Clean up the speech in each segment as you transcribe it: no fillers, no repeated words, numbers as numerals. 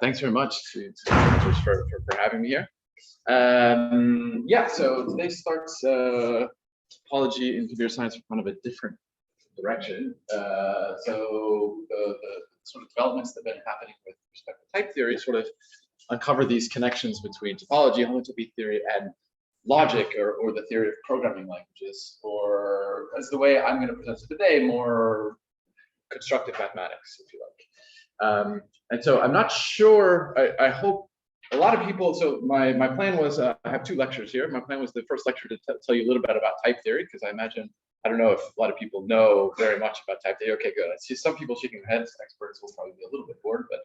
Thanks very much to the presenters for having me here. Yeah, so today starts topology in computer science from kind of a different direction. So the sort of developments that have been happening with respect to type theory sort of uncover these connections between topology, homotopy theory, and logic, or the theory of programming languages, or as the way I'm going to present it today, more constructive mathematics, if you like. And so I'm not sure, I hope a lot of people, so my plan was, I have two lectures here. My plan was the first lecture to tell you a little bit about type theory, because I imagine, I don't know if a lot of people know very much about type theory. Okay, good. I see some people shaking their heads. Experts will probably be a little bit bored, but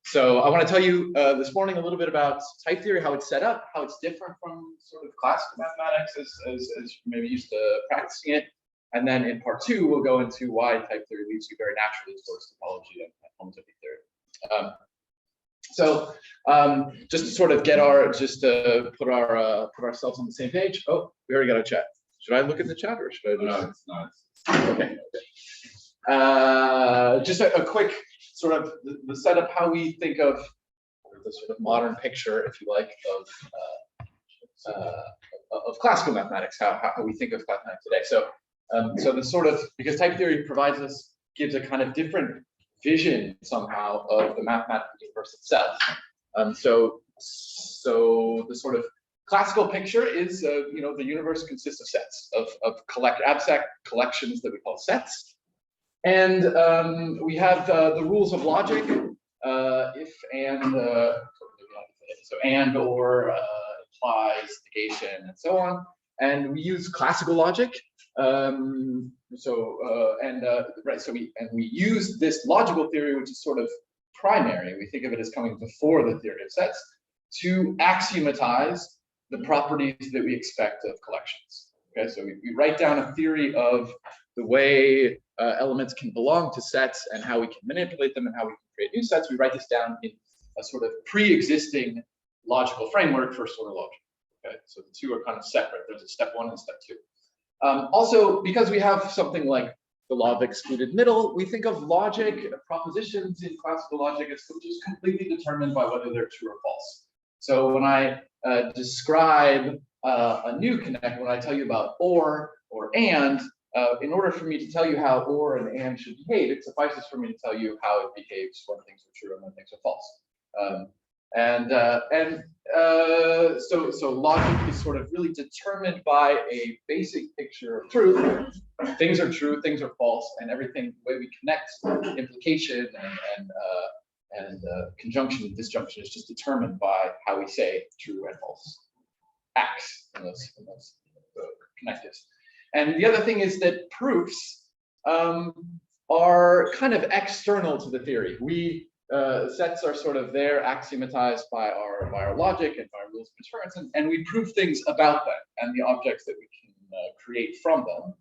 so I want to tell you this morning a little bit about type theory, how it's set up, how it's different from sort of classical mathematics as maybe used to practicing it. And then in part two, we'll go into why type theory leads you very naturally towards topology and homotopy theory. So just to sort of get put ourselves on the same page. Oh, we already got a chat. Should I look at the chat or should I just? No, it's not. Okay. Just a quick sort of the setup, how we think of the sort of modern picture, if you like, of classical mathematics, how we think of mathematics today. So the sort of, because type theory gives a kind of different vision somehow of the mathematical universe itself. So the sort of classical picture is, the universe consists of sets of abstract collections that we call sets. And we have the rules of logic, if, and, so and, or, implies, negation, and so on. And we use classical logic. We use this logical theory, which is sort of primary. We think of it as coming before the theory of sets, to axiomatize the properties that we expect of collections. Okay, so we write down a theory of the way elements can belong to sets and how we can manipulate them and how we can create new sets. We write this down in a sort of pre-existing logical framework for sort of logic. Okay, so the two are kind of separate. There's a step one and step two. Also, because we have something like the law of excluded middle, we think of logic, propositions in classical logic as just completely determined by whether they're true or false. So when I describe a new connect, when I tell you about or and, in order for me to tell you how or and should behave, it suffices for me to tell you how it behaves when things are true and when things are false. So logic is sort of really determined by a basic picture of truth. Things are true, things are false, and everything, the way we connect implication and conjunction and disjunction is just determined by how we say true and false acts in those connectives. And the other thing is that proofs are kind of external to the theory. Sets are sort of there, axiomatized by our logic and by our rules of inference, and we prove things about them and the objects that we can create from them.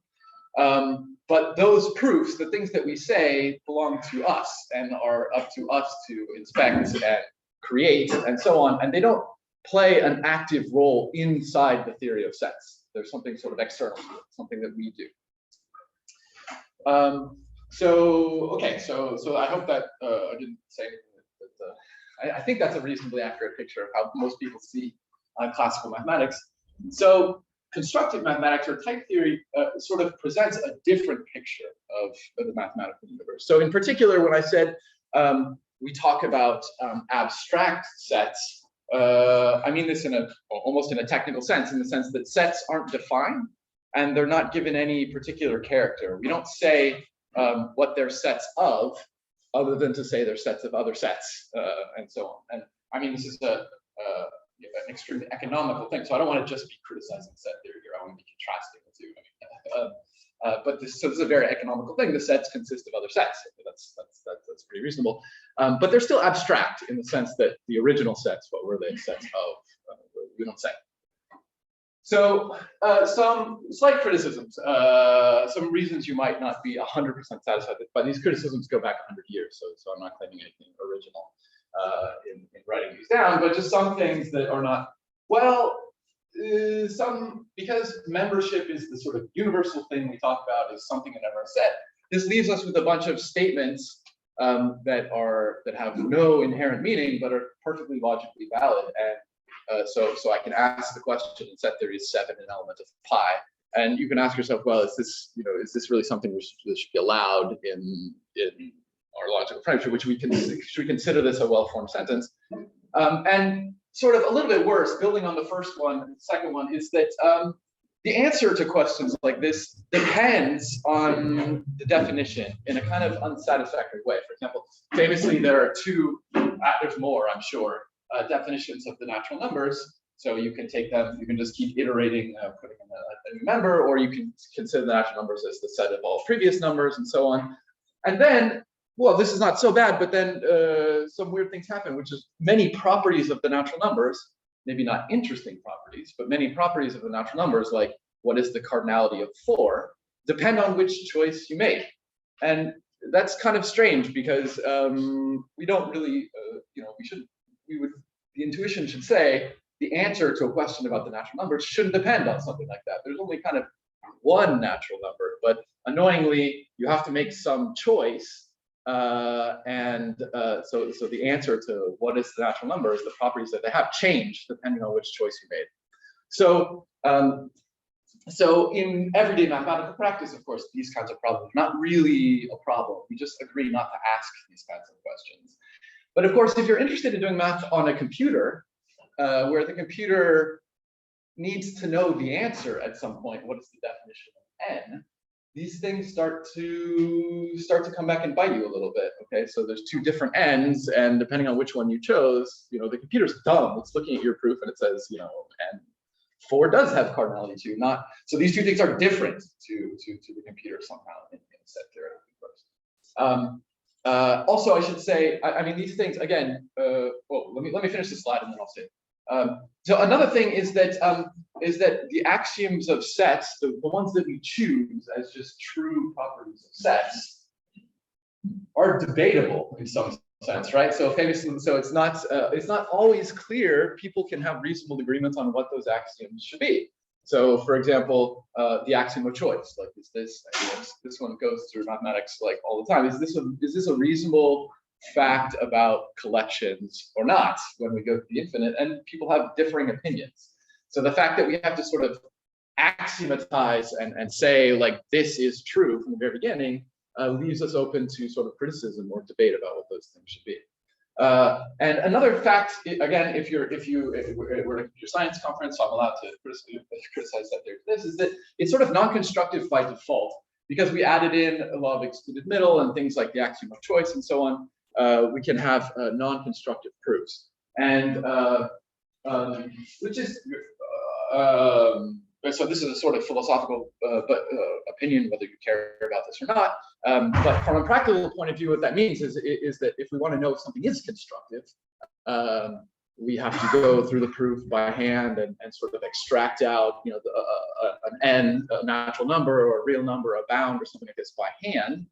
But those proofs, the things that we say, belong to us and are up to us to inspect and create and so on, and they don't play an active role inside the theory of sets. There's something sort of external to it, something that we do. So I hope that I didn't say that. I think that's a reasonably accurate picture of how most people see classical mathematics. So constructive mathematics or type theory sort of presents a different picture of the mathematical universe. So in particular, when I said we talk about abstract sets, I mean this almost in a technical sense, in the sense that sets aren't defined and they're not given any particular character. We don't say what they're sets of, other than to say they're sets of other sets, and so on. And I mean, this is an extremely economical thing, so I don't want to just be criticizing set theory here. I want to be contrasting the two. But this is a very economical thing. The sets consist of other sets. That's pretty reasonable. But they're still abstract in the sense that the original sets, what were they sets of? We don't say. So some slight criticisms, some reasons you might not be 100% satisfied with, but these criticisms go back 100 years, so I'm not claiming anything original in writing these down, but just some things that are not, well, because membership is the sort of universal thing we talk about is something in every set, this leaves us with a bunch of statements that have no inherent meaning but are perfectly logically valid. And so I can ask the question in set theory is 7 an element of pi, and you can ask yourself, well, is this really something that should be allowed in our logical framework? Should we consider this a well-formed sentence? And sort of a little bit worse, building on the first one, the second one is that the answer to questions like this depends on the definition in a kind of unsatisfactory way. For example, famously, there are two, there's more, I'm sure, definitions of the natural numbers. So you can take them, you can just keep iterating, putting in a new number, or you can consider the natural numbers as the set of all previous numbers and so on. And then, well, this is not so bad, but then some weird things happen, which is many properties of the natural numbers, maybe not interesting properties, but many properties of the natural numbers, like what is the cardinality of 4, depend on which choice you make. And that's kind of strange because we don't really, the intuition should say the answer to a question about the natural numbers shouldn't depend on something like that. There's only kind of one natural number, but annoyingly, you have to make some choice. So the answer to what is the natural number is the properties that they have changed depending on which choice you made. So, so in everyday mathematical practice, of course, these kinds of problems are not really a problem. We just agree not to ask these kinds of questions. But of course, if you're interested in doing math on a computer, where the computer needs to know the answer at some point, what is the definition of n? These things start to come back and bite you a little bit. Okay, so there's two different n's, and depending on which one you chose, the computer's dumb. It's looking at your proof and it says, n 4 does have cardinality too. Not so. These two things are different to the computer somehow in set theory. Also, I should say, I mean, these things again. Well, let me finish this slide and then I'll say. So another thing is that the axioms of sets, the ones that we choose as just true properties of sets, are debatable in some sense, right? So famously, so it's not always clear. People can have reasonable agreements on what those axioms should be. So, for example, the axiom of choice, like this one goes through mathematics like all the time. Is this a reasonable fact about collections or not when we go to the infinite? And people have differing opinions. So the fact that we have to sort of axiomatize and say like this is true from the very beginning leaves us open to sort of criticism or debate about what those things should be. And another fact, again, if we're at a computer science conference, so I'm allowed to criticize that there's this, is that it's sort of non-constructive by default because we added in a lot of excluded middle and things like the axiom of choice and so on. We can have non-constructive proofs, and which is so this is a sort of philosophical opinion, whether you care about this or not. But from a practical point of view, what that means is that if we want to know if something is constructive, we have to go through the proof by hand and sort of extract out, an n, a natural number, or a real number, a bound, or something like this by hand.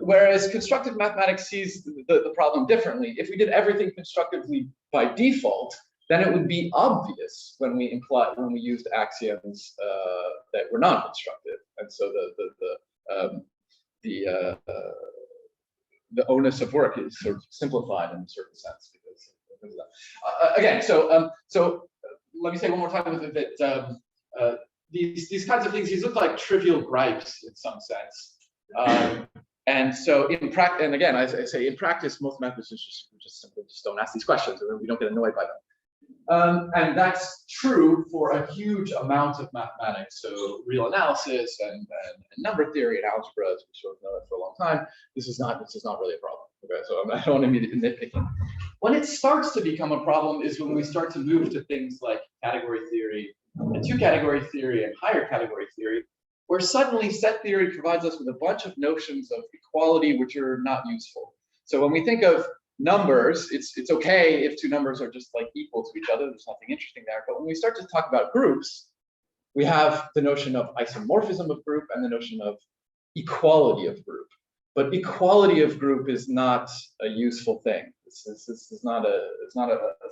Whereas constructive mathematics sees the problem differently. If we did everything constructively by default, then it would be obvious when we used axioms that were non-constructive, and so the onus of work is sort of simplified in a certain sense because of that. Again, so let me say one more time with it that these kinds of things, these look like trivial gripes in some sense. And so in practice, and again, as I say, in practice, most mathematicians just simply don't ask these questions, and we don't get annoyed by them. And that's true for a huge amount of mathematics. So real analysis and number theory and algebra, as we sort of know it for a long time. This is not really a problem. Okay, so I don't want to be nitpicking. When it starts to become a problem is when we start to move to things like category theory and two-category theory and higher category theory, where suddenly set theory provides us with a bunch of notions of equality which are not useful. So when we think of numbers, it's okay if two numbers are just like equal to each other. There's nothing interesting there. But when we start to talk about groups, we have the notion of isomorphism of group and the notion of equality of group. But equality of group is not a useful thing. This is not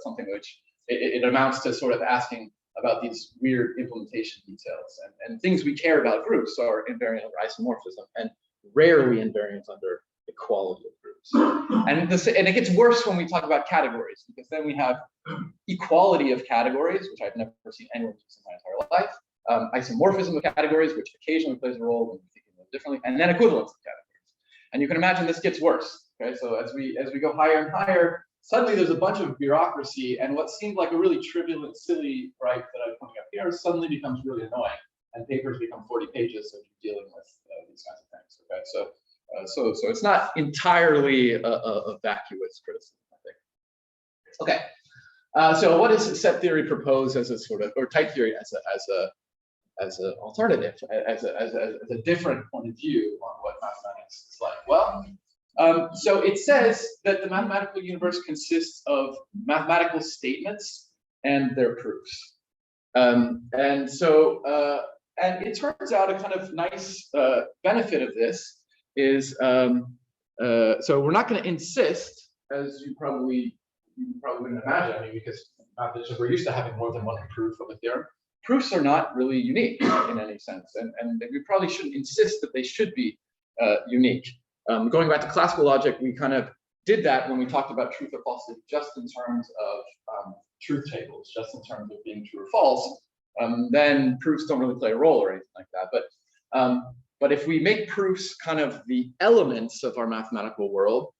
something which it amounts to sort of asking about these weird implementation details, and things we care about groups are invariant under isomorphism and rarely invariant under equality of proofs. And it gets worse when we talk about categories, because then we have equality of categories, which I've never seen anyone use in my entire life. Isomorphism of categories, which occasionally plays a role when we think of them differently, and then equivalence of categories. And you can imagine this gets worse. Okay, so as we go higher and higher, suddenly there's a bunch of bureaucracy, and what seemed like a really trivial and silly right that I'm putting up here suddenly becomes really annoying, and papers become 40 pages of dealing with these kinds of things. Okay, so it's not entirely a vacuous criticism, I think. Okay, so what does set theory propose as a sort of, or type theory as an alternative, as a different point of view on what mathematics is like? Well, so it says that the mathematical universe consists of mathematical statements and their proofs. And it turns out a kind of nice benefit of this is, so we're not going to insist, as you probably wouldn't imagine, I mean, because we're used to having more than one proof of a theorem. Proofs are not really unique in any sense, and we probably shouldn't insist that they should be unique. Going back to classical logic, we kind of did that when we talked about truth or falsity, just in terms of truth tables, just in terms of being true or false. Then proofs don't really play a role or anything like that. But if we make proofs kind of the elements of our mathematical world,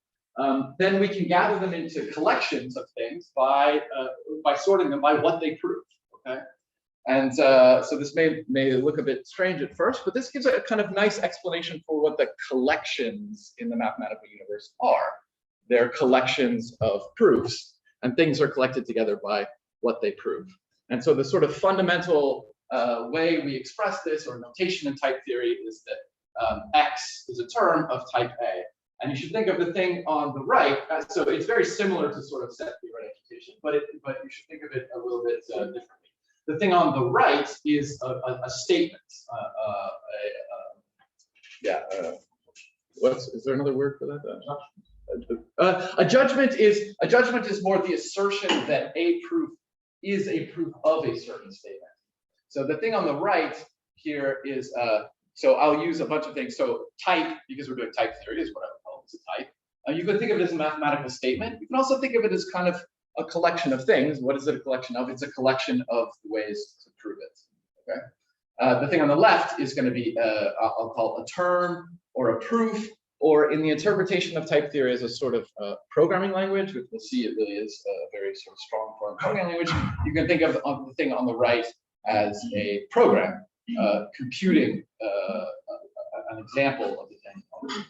then we can gather them into collections of things by sorting them by what they prove. Okay. And so this may look a bit strange at first, but this gives a kind of nice explanation for what the collections in the mathematical universe are. They're collections of proofs, and things are collected together by what they prove. And so the sort of fundamental way we express this, or notation in type theory, is that X is a term of type A. And you should think of the thing on the right, so it's very similar to sort of set theoretic notation, but you should think of it a little bit differently. The thing on the right is a statement. Is there another word for that? A judgment is more the assertion that a proof is a proof of a certain statement. So the thing on the right here is, so I'll use a bunch of things. So type, because we're doing type theory, is what I would call it, it's a type. You can think of it as a mathematical statement. You can also think of it as kind of a collection of things. What is it a collection of? It's a collection of ways to prove it. Okay. The thing on the left is going to be, I'll call it a term or a proof, or in the interpretation of type theory as a sort of programming language, which we'll see it really is a very sort of strong form of programming language. You can think of the thing on the right as a program, computing an example of the thing.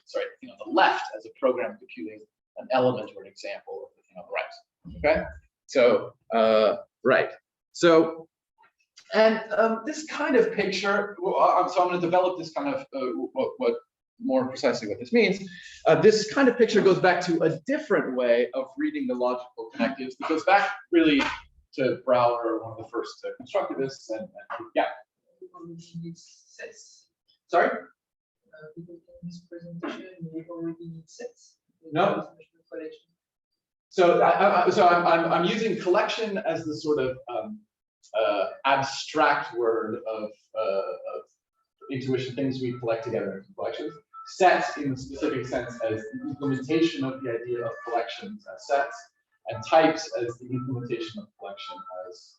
Sorry, the thing on the left as a program computing an element or an example of the thing on the right. Okay, so right. So, and this kind of picture. So I'm going to develop this kind of what more precisely what this means. This kind of picture goes back to a different way of reading the logical connectives. It goes back really to Brouwer, one of the first constructivists, and yeah. Sorry. In this presentation, we already need sets. No. So I'm using collection as the sort of abstract word of intuition, things we collect together in collections. Sets in the specific sense as the implementation of the idea of collections as sets, and types as the implementation of collection as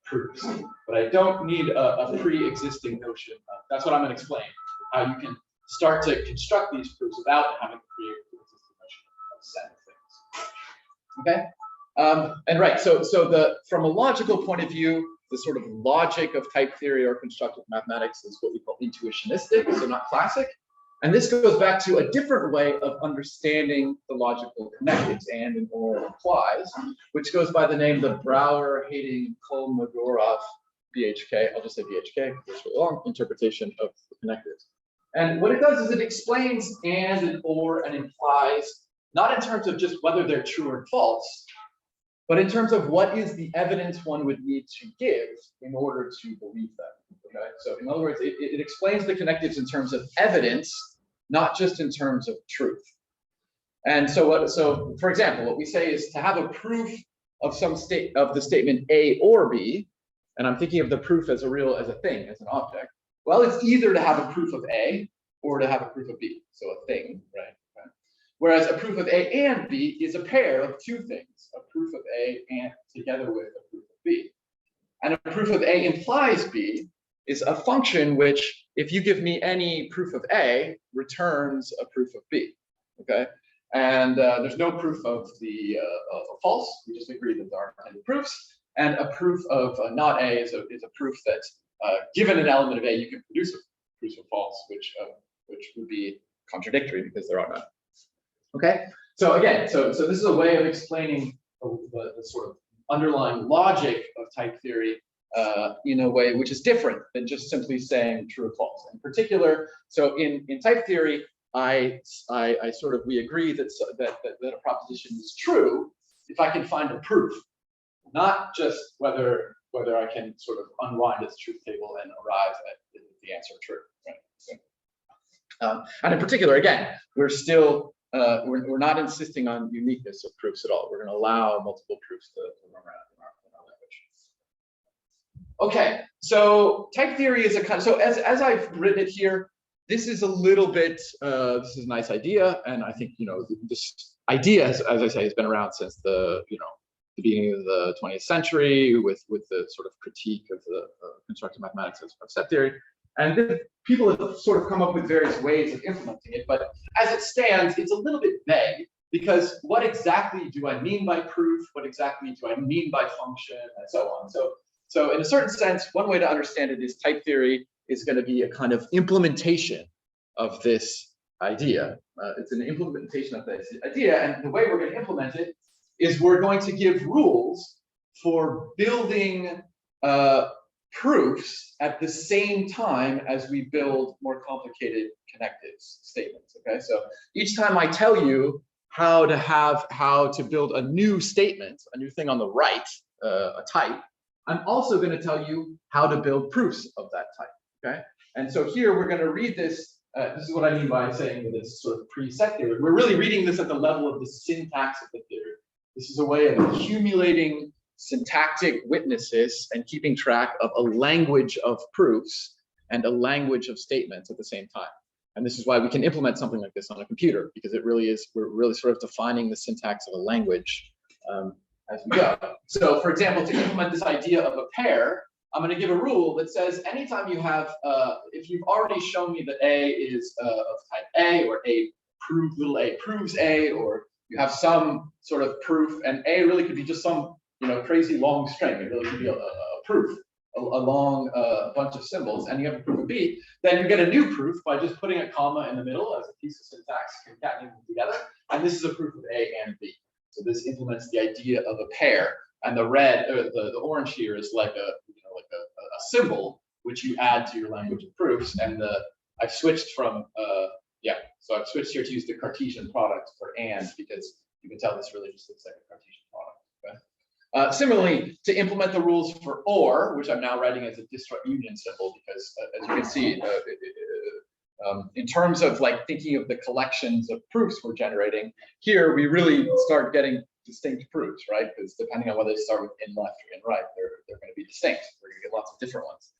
proofs. But I don't need a pre-existing notion. That's what I'm going to explain, how you can start to construct these proofs without having a pre-existing notion of set of things. Okay, and right. So from a logical point of view, the sort of logic of type theory or constructive mathematics is what we call intuitionistic, so not classic. And this goes back to a different way of understanding the logical connectives and or implies, which goes by the name the Brouwer, Hating, Kolmogorov, BHK. I'll just say BHK because it's really long, interpretation of the connectives. And what it does is it explains and or and implies, not in terms of just whether they're true or false, but in terms of what is the evidence one would need to give in order to believe them. Okay, so in other words, it explains the connectives in terms of evidence, not just in terms of truth. And so for example, what we say is to have a proof of some state of the statement A or B, and I'm thinking of the proof as a thing, as an object. Well, it's either to have a proof of A or to have a proof of B, so a thing, right? Whereas a proof of A and B is a pair of two things, a proof of A and together with a proof of B. And a proof of A implies B is a function which, if you give me any proof of A, returns a proof of B, okay? And there's no proof of the false. We just agree that there aren't any proofs. And a proof of not A is a proof that, given an element of A, you can produce a proof of false, which would be contradictory because there are none. Okay. So again, so this is a way of explaining the sort of underlying logic of type theory in a way which is different than just simply saying true or false. In particular, so in type theory, we agree that a proposition is true if I can find a proof, not just whether I can sort of unwind its truth table and arrive at the answer true. Right? So, and in particular, again, we're still we're not insisting on uniqueness of proofs at all. We're going to allow multiple proofs to run around in our language. Okay, so type theory is a kind of, so as I've written it here, this is a little bit, this is a nice idea, and I think, this idea, as I say, has been around since the beginning of the 20th century with the sort of critique of the constructive mathematics of set theory. And then people have sort of come up with various ways of implementing it, but as it stands, it's a little bit vague, because what exactly do I mean by proof? What exactly do I mean by function, and so on? So in a certain sense, one way to understand it is type theory is going to be a kind of implementation of this idea. It's an implementation of this idea, and the way we're going to implement it is we're going to give rules for building proofs at the same time as we build more complicated connective statements. Okay, so each time I tell you how to build a new statement, a new thing on the right, a type, I'm also going to tell you how to build proofs of that type. Okay, and so here we're going to read this. This is what I mean by saying that it's sort of preset theory. We're really reading this at the level of the syntax of the theory. This is a way of accumulating syntactic witnesses and keeping track of a language of proofs and a language of statements at the same time. And this is why we can implement something like this on a computer, because it really is, we're really sort of defining the syntax of a language as we go. So for example, to implement this idea of a pair, I'm going to give a rule that says anytime you have, if you've already shown me that A is of type A, or little a proves A, or you have some sort of proof, and A really could be just some crazy long string. It really could be a proof, a long bunch of symbols, and you have a proof of B, then you get a new proof by just putting a comma in the middle as a piece of syntax, concatenating them together, and this is a proof of A and B. So this implements the idea of a pair, and the red, the orange here is like a symbol which you add to your language of proofs, and I've switched from so I've switched here to use the Cartesian product for and, because you can tell this really just looks like a Cartesian product. Okay? Similarly, to implement the rules for or, which I'm now writing as a disjoint union symbol, because as you can see, in terms of like thinking of the collections of proofs we're generating, here we really start getting distinct proofs, right? Because depending on whether they start with in left or in right, they're going to be distinct. We're going to get lots of different ones.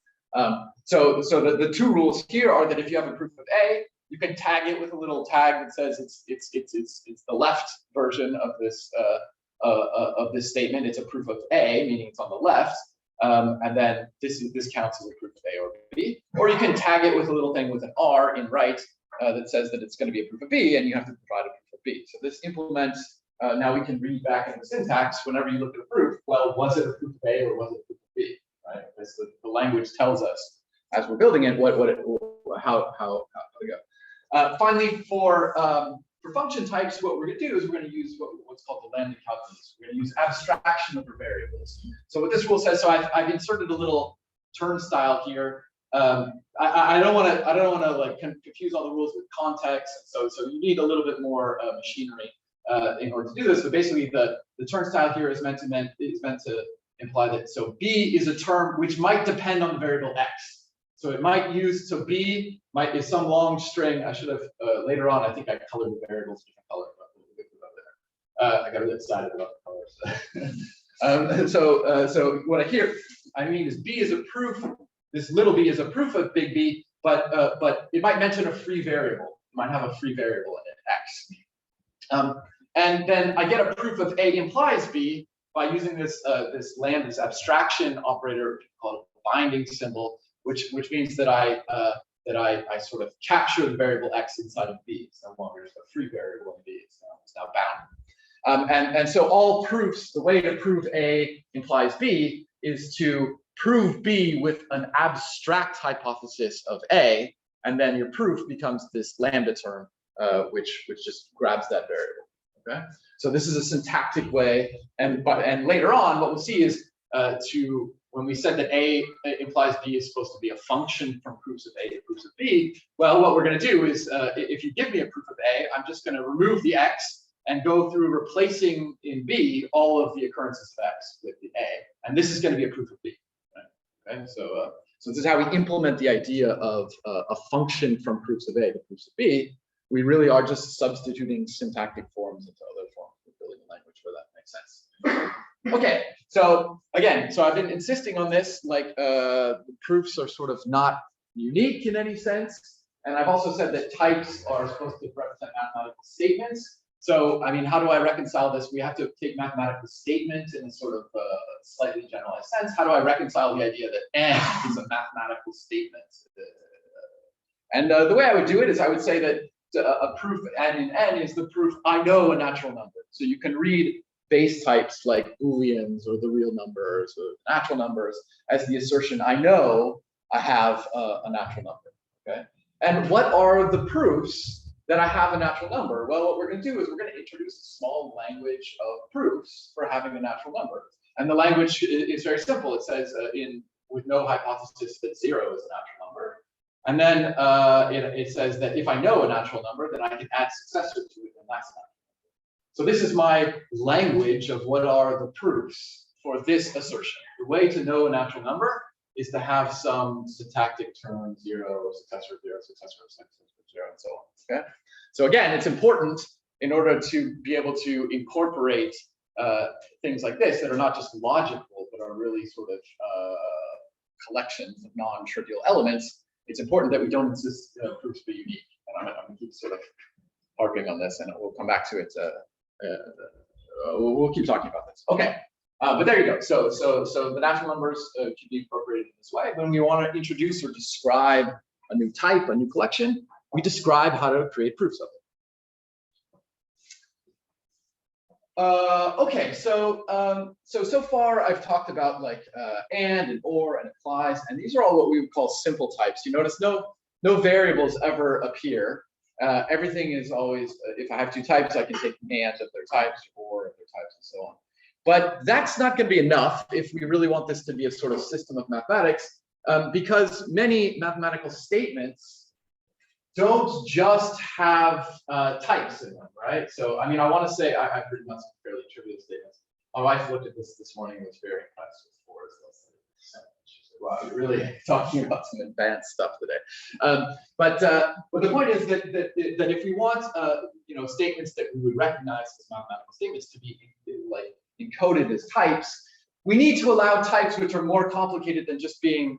So the two rules here are that if you have a proof of A, you can tag it with a little tag that says it's the left version of this statement. It's a proof of A, meaning it's on the left, and then this counts as a proof of A or B. Or you can tag it with a little thing with an R in right that says that it's going to be a proof of B, and you have to provide a proof of B. So this implements. Now we can read back in the syntax whenever you look at a proof. Well, was it a proof of A or was it a proof of B? Right? Because the language tells us as we're building it how to go. Finally, for function types, what we're going to do is we're going to use what's called the Landing calculus. We're going to use abstraction over variables. So what this rule says, so I've inserted a little turnstile here. I don't want to like confuse all the rules with context. So you need a little bit more machinery in order to do this. But basically, the turnstile here is meant to imply that so B is a term which might depend on the variable X. So it might use, so B is some long string. I should have, later on, I think I colored the variables a different color, but we'll get to that there. I got a bit excited about the colors. So what I mean is B is a proof, this little b is a proof of big B, but it might mention a free variable. It might have a free variable in it, X. And then I get a proof of A implies B by using this this abstraction operator called binding symbol, which means that I sort of capture the variable x inside of B. It's no longer just a free variable in B. It's now bound. And so all proofs, the way to prove A implies B is to prove B with an abstract hypothesis of A, and then your proof becomes this lambda term, which just grabs that variable. Okay, so this is a syntactic way, and later on, what we'll see is when we said that A implies B is supposed to be a function from proofs of A to proofs of B. Well, what we're going to do is, if you give me a proof of A, I'm just going to remove the x and go through replacing in B all of the occurrences of x with the A, and this is going to be a proof of B. Right? Okay, so this is how we implement the idea of a function from proofs of A to proofs of B. We really are just substituting syntactic forms into other forms of building a language where that makes sense. Okay, so again, I've been insisting on this, like the proofs are sort of not unique in any sense. And I've also said that types are supposed to represent mathematical statements. So, I mean, how do I reconcile this? We have to take mathematical statements in a sort of slightly generalized sense. How do I reconcile the idea that n is a mathematical statement? And the way I would do it is I would say that a proof n in n is the proof I know a natural number. So you can read base types like Booleans or the real numbers or natural numbers as the assertion I know I have a natural number. Okay, and what are the proofs that I have a natural number? Well, what we're going to do is we're going to introduce a small language of proofs for having a natural number. And the language is very simple. It says with no hypothesis that 0 is a natural number. And then it says that if I know a natural number, then I can add successor to it, and that's a natural number. So this is my language of what are the proofs for this assertion. The way to know a natural number is to have some syntactic term 0, successor of 0, successor of 0, and so on. Okay. So again, it's important in order to be able to incorporate things like this that are not just logical, but are really sort of collections of non-trivial elements. It's important that we don't insist proofs be unique. And I'm going to keep sort of harping on this, and we'll come back to it. We'll keep talking about this. Okay, but there you go. So the natural numbers can be incorporated in this way. When we want to introduce or describe a new type, a new collection, we describe how to create proofs of it. Okay, so far I've talked about like and or and applies, and these are all what we would call simple types. You notice no variables ever appear. Everything is always, if I have two types, I can take and of their types, or of their types, and so on. But that's not going to be enough if we really want this to be a sort of system of mathematics, because many mathematical statements don't just have types in them, right? So, I mean, I want to say I've written out some fairly trivial statements. My wife looked at this morning and was very impressed with 4 is less than 7. She said, "Wow, you're really talking about some advanced stuff today." But the point is that if we want statements that we would recognize as mathematical statements to be like encoded as types, we need to allow types which are more complicated than just being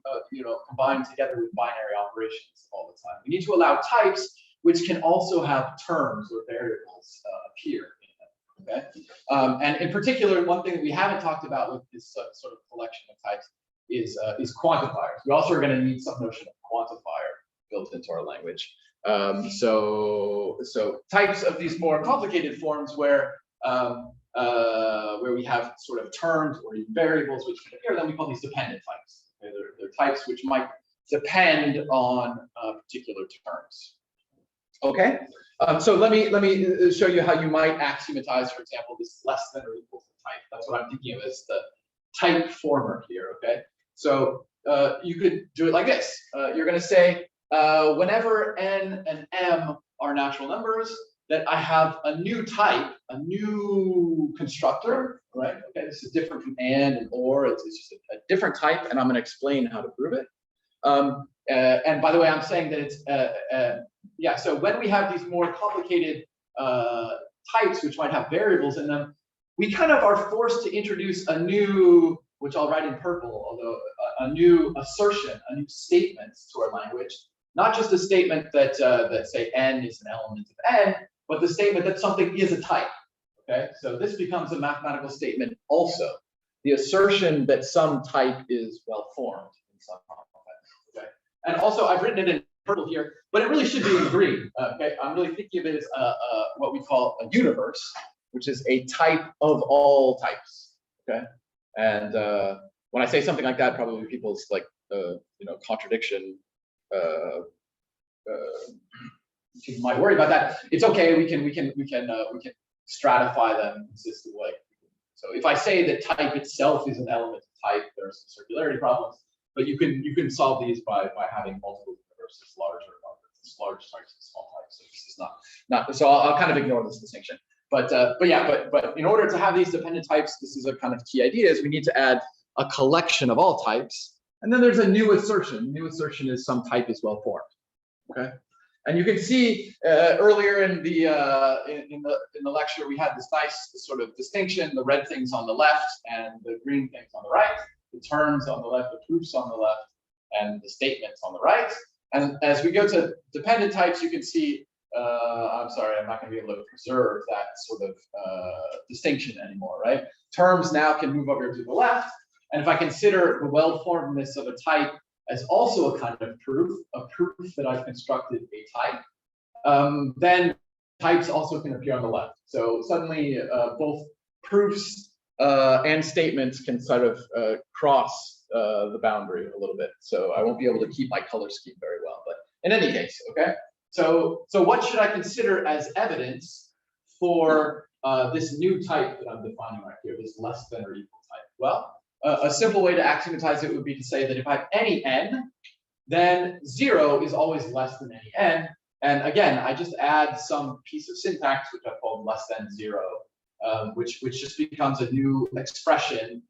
combined together with binary operations all the time. We need to allow types which can also have terms or variables appear in them. Okay, and in particular, one thing that we haven't talked about with this sort of collection of types is quantifiers. We also are going to need some notion of quantifier built into our language. So types of these more complicated forms where we have sort of terms or variables which can appear, then we call these dependent types. Okay? They're types which might depend on particular terms. Okay, so let me show you how you might axiomatize, for example, this less than or equal to type. That's what I'm thinking of as the type former here. Okay, so you could do it like this. You're going to say whenever n and m are natural numbers, that I have a new type, a new constructor, right? Okay, this is different from and or. It's just a different type, and I'm going to explain how to prove it. And by the way, I'm saying that it's so when we have these more complicated types which might have variables in them, we kind of are forced to introduce a new, which I'll write in purple, although a new assertion, a new statement to our language. Not just a statement that say n is an element of n, but the statement that something is a type. Okay, so this becomes a mathematical statement also. The assertion that some type is well formed in some context. Okay, and also I've written it in purple here, but it really should be in green. Okay, I'm really thinking of it as what we call a universe, which is a type of all types. Okay, and when I say something like that, probably people's like contradiction. People might worry about that. It's okay. We can stratify them consistently. So if I say that type itself is an element of type, there are some circularity problems. But you can solve these by having multiple universes, large types and small types. So this is not. So I'll kind of ignore this distinction. But in order to have these dependent types, this is a kind of key idea: is we need to add a collection of all types, and then there's a new assertion. New assertion is some type is well formed. Okay. And you can see earlier in the lecture we had this nice sort of distinction: the red things on the left and the green things on the right, the terms on the left, the proofs on the left, and the statements on the right. And as we go to dependent types, you can see. I'm sorry, I'm not going to be able to preserve that sort of distinction anymore, right? Terms now can move over to the left, and if I consider the well-formedness of a type as also a kind of proof, a proof that I've constructed a type, then types also can appear on the left. So suddenly both proofs and statements can sort of cross the boundary a little bit. So I won't be able to keep my color scheme very well, but in any case, okay? So what should I consider as evidence for this new type that I'm defining right here, this less than or equal type? Well, a simple way to axiomatize it would be to say that if I have any n, then 0 is always less than any n. And again, I just add some piece of syntax, which I've called less than 0, which just becomes a new expression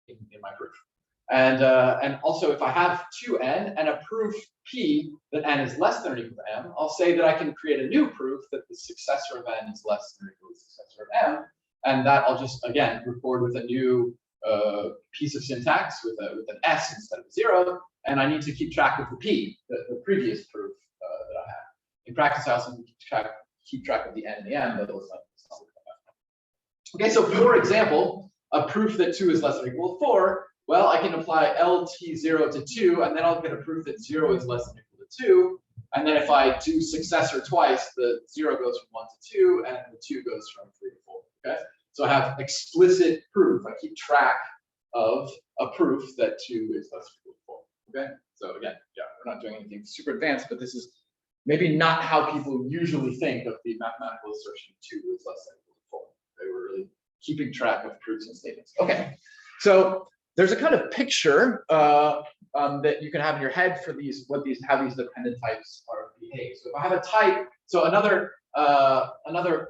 in my proof. And also, if I have 2n and a proof p that n is less than or equal to m, I'll say that I can create a new proof that the successor of n is less than or equal to the successor of m. And that I'll just, again, record with a new piece of syntax with an s instead of 0, and I need to keep track of the p, the previous proof that I have. In practice, I also need to keep track of the n and the m, but let's not worry about that. Okay, so for example, a proof that 2 is less than or equal to 4, well, I can apply LT0 to 2, and then I'll get a proof that 0 is less than or equal to 2. And then if I do successor twice, the 0 goes from 1 to 2, and the 2 goes from 3 to 4. Okay. So I have explicit proof. I keep track of a proof that 2 is less than or equal to 4. Okay. So again, yeah, we're not doing anything super advanced, but this is maybe not how people usually think of the mathematical assertion 2 is less than or equal to 4. They were really keeping track of proofs and statements. Okay. So there's a kind of picture that you can have in your head for how these dependent types are behave. So if I have a type, so another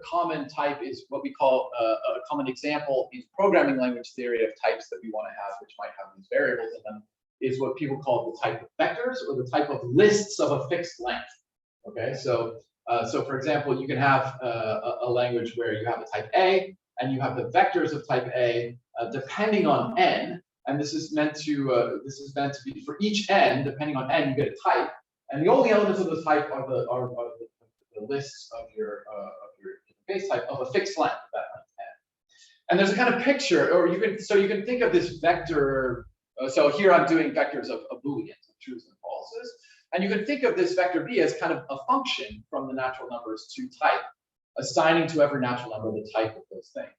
common type is what we call a common example in programming language theory of types that we want to have, which might have these variables in them, is what people call the type of vectors or the type of lists of a fixed length. Okay, so for example, you can have a language where you have a type A and you have the vectors of type A depending on n, and this is meant to be for each n, depending on n, you get a type, and the only elements of the type are the lists of your base type of a fixed length, that length n. And there's a kind of picture, or you can think of this vector. So here I'm doing vectors of booleans, of truths and falses, and you can think of this vector b as kind of a function from the natural numbers to type, assigning to every natural number the type of those things.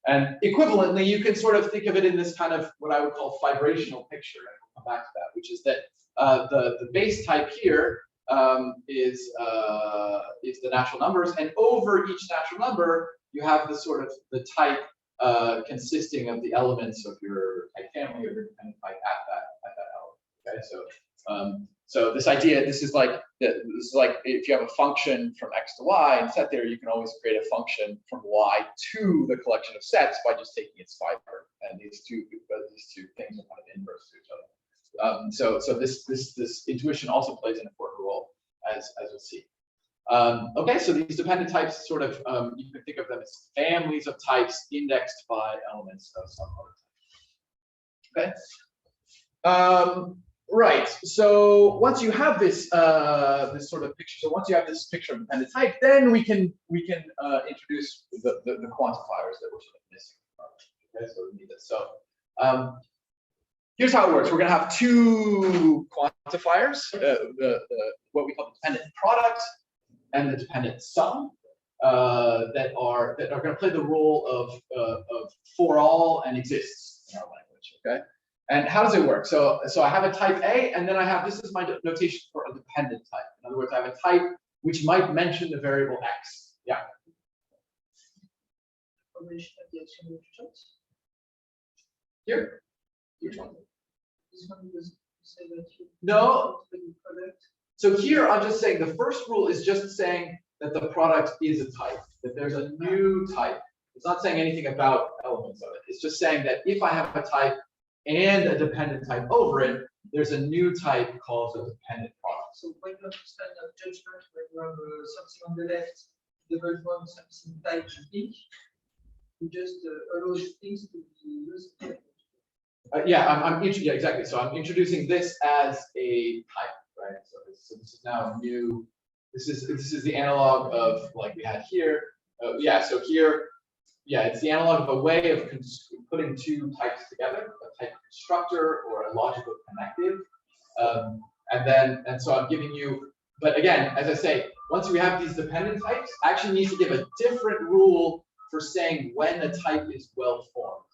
And equivalently, you can sort of think of it in this kind of what I would call fibrational picture, and we'll come back to that, which is that the base type here is the natural numbers, and over each natural number you have the type consisting of the elements of your type family or your dependent type at that element. Okay, so this idea, this is like if you have a function from x to y and set there, you can always create a function from y to the collection of sets by just taking its fiber, and these two things are kind of inverse to each other. So this intuition also plays an important role, as we'll see. Okay, so these dependent types sort of, you can think of them as families of types indexed by elements of some other type. Okay. Right. So once you have this this sort of picture, so once you have this picture of dependent type, then we can introduce the quantifiers that we're sort of missing. Okay, so we need this. So here's how it works. We're going to have two quantifiers, what we call the dependent product and the dependent sum, that are going to play the role of for all and exists in our language. Okay. And how does it work? So I have a type A, and then I have, this is my notation for a dependent type. In other words, I have a type which might mention the variable x. Yeah. Here. Which one? This one was say that you No. the product. So here I'm just saying the first rule is just saying that the product is a type, that there's a new type. It's not saying anything about elements of it. It's just saying that if I have a type and a dependent type over it, there's a new type called a dependent product. So when you understand a judgment, when you have something on the left, the first one something type B, you just allow things to be used. Yeah, yeah, exactly. So I'm introducing this as a type, right? So this is now new. This is the analog of like we had here. Yeah, so here, yeah, it's the analog of a way of putting two types together, a type constructor or a logical connective. And so I'm giving you, but again, as I say, once we have these dependent types, I actually need to give a different rule for saying when a type is well formed,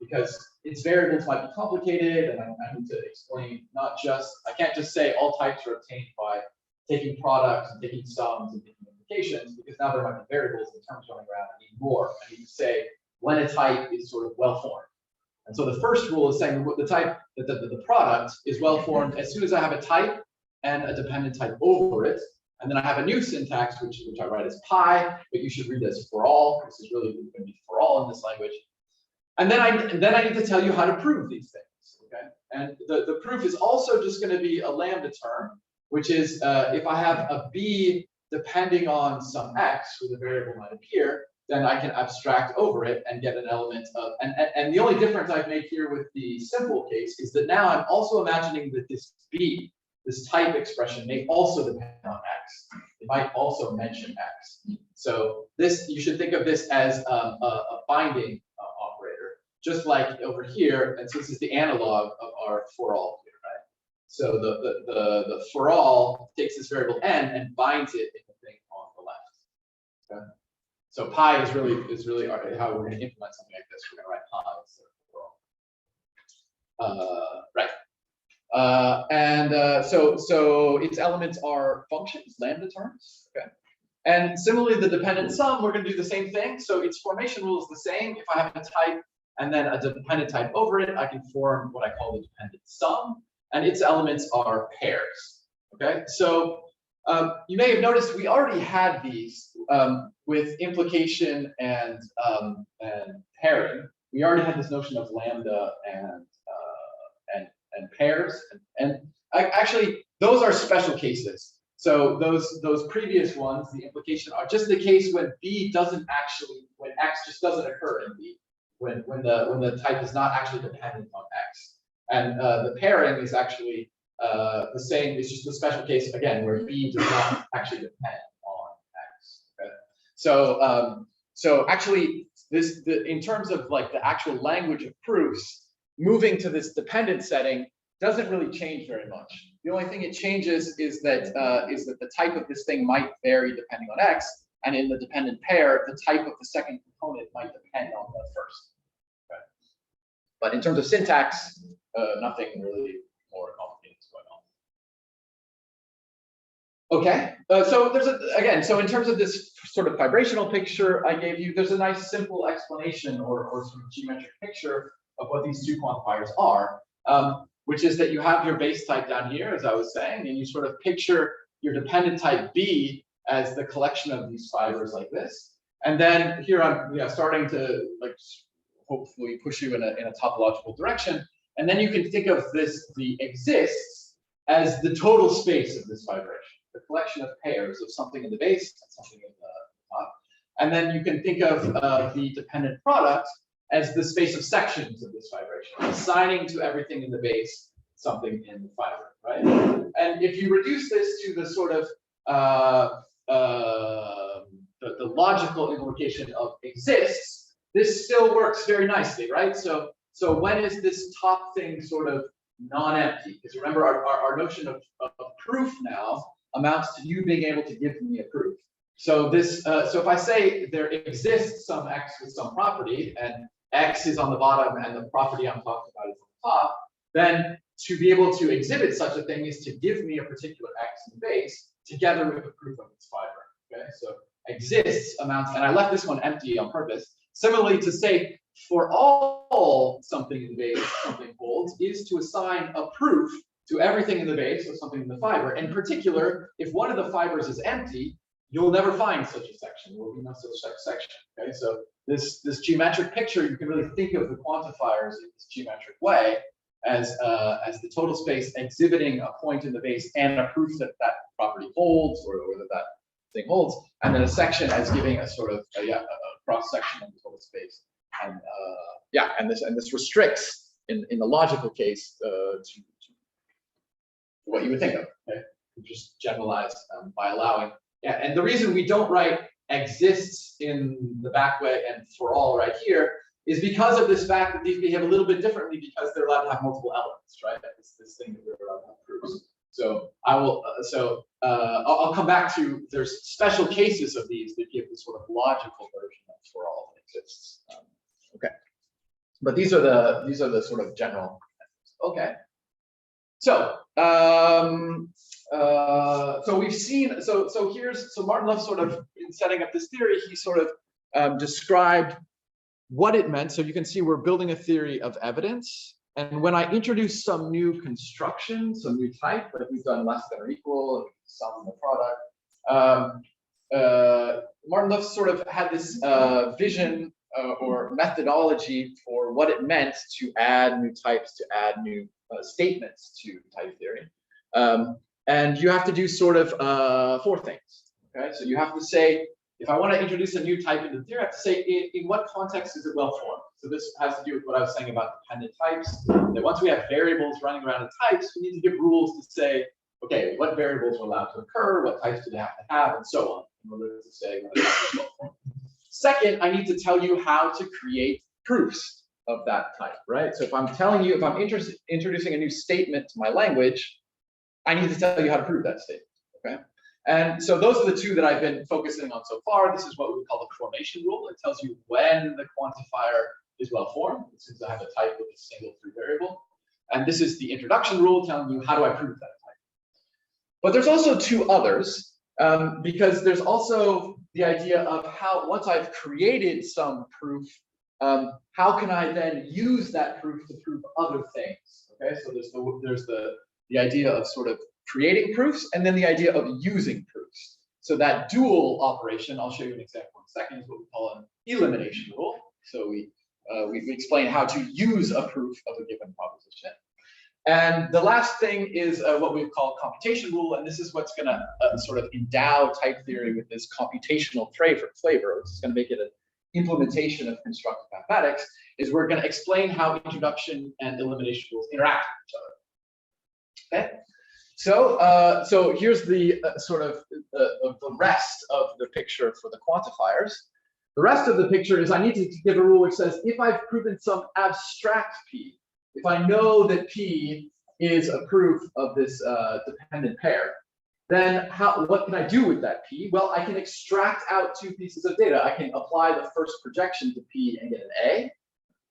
because its variables might be complicated, and I need to explain not just, I can't just say all types are obtained by taking products and taking sums and taking implications, because now there might be variables and terms running around. I need more. I need to say when a type is sort of well formed. And so the first rule is saying the type, the product is well formed as soon as I have a type and a dependent type over it. And then I have a new syntax, which I write as pi, but you should read as for all. This is really going to be for all in this language. And then I need to tell you how to prove these things. Okay. And the proof is also just going to be a lambda term, which is if I have a b depending on some x, where the variable might appear, then I can abstract over it and get an element of, and the only difference I've made here with the simple case is that now I'm also imagining that this b, this type expression, may also depend on x. It might also mention x. So this, you should think of this as a binding operator, just like over here. And so this is the analog of our for all here, right? So the for all takes this variable n and binds it in the thing on the left. Okay. So pi is really how we're going to implement something like this. We're going to write pi instead of for all. Right. So its elements are functions, lambda terms. Okay. And similarly, the dependent sum, we're going to do the same thing. So its formation rule is the same. If I have a type and then a dependent type over it, I can form what I call the dependent sum, and its elements are pairs. Okay. So you may have noticed we already had these with implication and pairing. We already had this notion of lambda and pairs, and actually those are special cases. So those previous ones, the implication, are just the case when b doesn't actually, when x just doesn't occur in b, when the type is not actually dependent on x, and the pairing is actually the same. It's just a special case again where b does not actually depend on x. Okay? So actually in terms of like the actual language of proofs, moving to this dependent setting doesn't really change very much. The only thing it changes is that the type of this thing might vary depending on x, and in the dependent pair, the type of the second component might depend on the first. Okay? But in terms of syntax, nothing really more complicated is going on. Okay, so there's so in terms of this sort of vibrational picture I gave you, there's a nice simple explanation or sort of geometric picture of what these two quantifiers are, which is that you have your base type down here, as I was saying, and you sort of picture your dependent type B as the collection of these fibers like this. And then here I'm starting to like hopefully push you in a topological direction. And then you can think of the exists as the total space of this vibration, the collection of pairs of something in the base and something in the top. And then you can think of the dependent product as the space of sections of this vibration, assigning to everything in the base something in the fiber, right? And if you reduce this to the sort of the logical implication of exists, this still works very nicely, right? So when is this top thing sort of non-empty? Because remember, our notion of proof now amounts to you being able to give me a proof. So this, so if I say there exists some x with some property, and x is on the bottom and the property I'm talking about is on the top, then to be able to exhibit such a thing is to give me a particular x in the base together with the proof of its fiber. Okay, so exists amounts, and I left this one empty on purpose. Similarly, to say for all something in the base, something holds, is to assign a proof to everything in the base of something in the fiber. In particular, if one of the fibers is empty, you'll never find such a section. There will be no such section. Okay, so this geometric picture, you can really think of the quantifiers in this geometric way as the total space exhibiting a point in the base and a proof that that property holds, or that that thing holds, and then a section as giving a sort of a cross section of the total space. And and this restricts in the logical case to what you would think of. Okay, just generalized by allowing. Yeah, and the reason we don't write exists in the back way and for all right here is because of this fact that these behave a little bit differently because they're allowed to have multiple elements, right? It's this thing that we're allowed to have proofs. So I will. I'll come back to. There's special cases of these that give the sort of logical version of for all that exists. Okay, but these are the sort of general. Okay, so so we've seen. So Martin-Löf sort of in setting up this theory, he sort of described what it meant. So you can see we're building a theory of evidence. And when I introduce some new construction, some new type, like we've done less than or equal, sum of the product, Martin-Löf sort of had this vision or methodology for what it meant to add new types, to add new statements to type theory. And you have to do sort of 4 things. Okay, so you have to say, if I want to introduce a new type into the theory, I have to say in what context is it well formed. So this has to do with what I was saying about dependent types. That once we have variables running around in types, we need to give rules to say, okay, what variables are allowed to occur, what types do they have to have, and so on, in order to say what is well formed. Second, I need to tell you how to create proofs of that type, right? So if I'm telling you, if I'm introducing a new statement to my language, I need to tell you how to prove that statement, okay? And so those are the 2 that I've been focusing on so far. This is what we call the formation rule. It tells you when the quantifier is well formed, since I have a type with a single free variable. And this is the introduction rule telling you how do I prove that type. But there's also 2 others, because there's also the idea of how, once I've created some proof, how can I then use that proof to prove other things? Okay, so there's the idea of sort of creating proofs, and then the idea of using proofs. So that dual operation, I'll show you an example in a second, is what we call an elimination rule. So we explain how to use a proof of a given proposition. And the last thing is what we call computation rule, and this is what's going to sort of endow type theory with this computational flavor, which is going to make it an implementation of constructive mathematics, is we're going to explain how introduction and elimination rules interact with each other. Okay? So here's the sort of the rest of the picture for the quantifiers. The rest of the picture is I need to give a rule which says if I've proven some abstract P, if I know that P is a proof of this dependent pair, then what can I do with that P? Well, I can extract out 2 pieces of data. I can apply the first projection to P and get an A,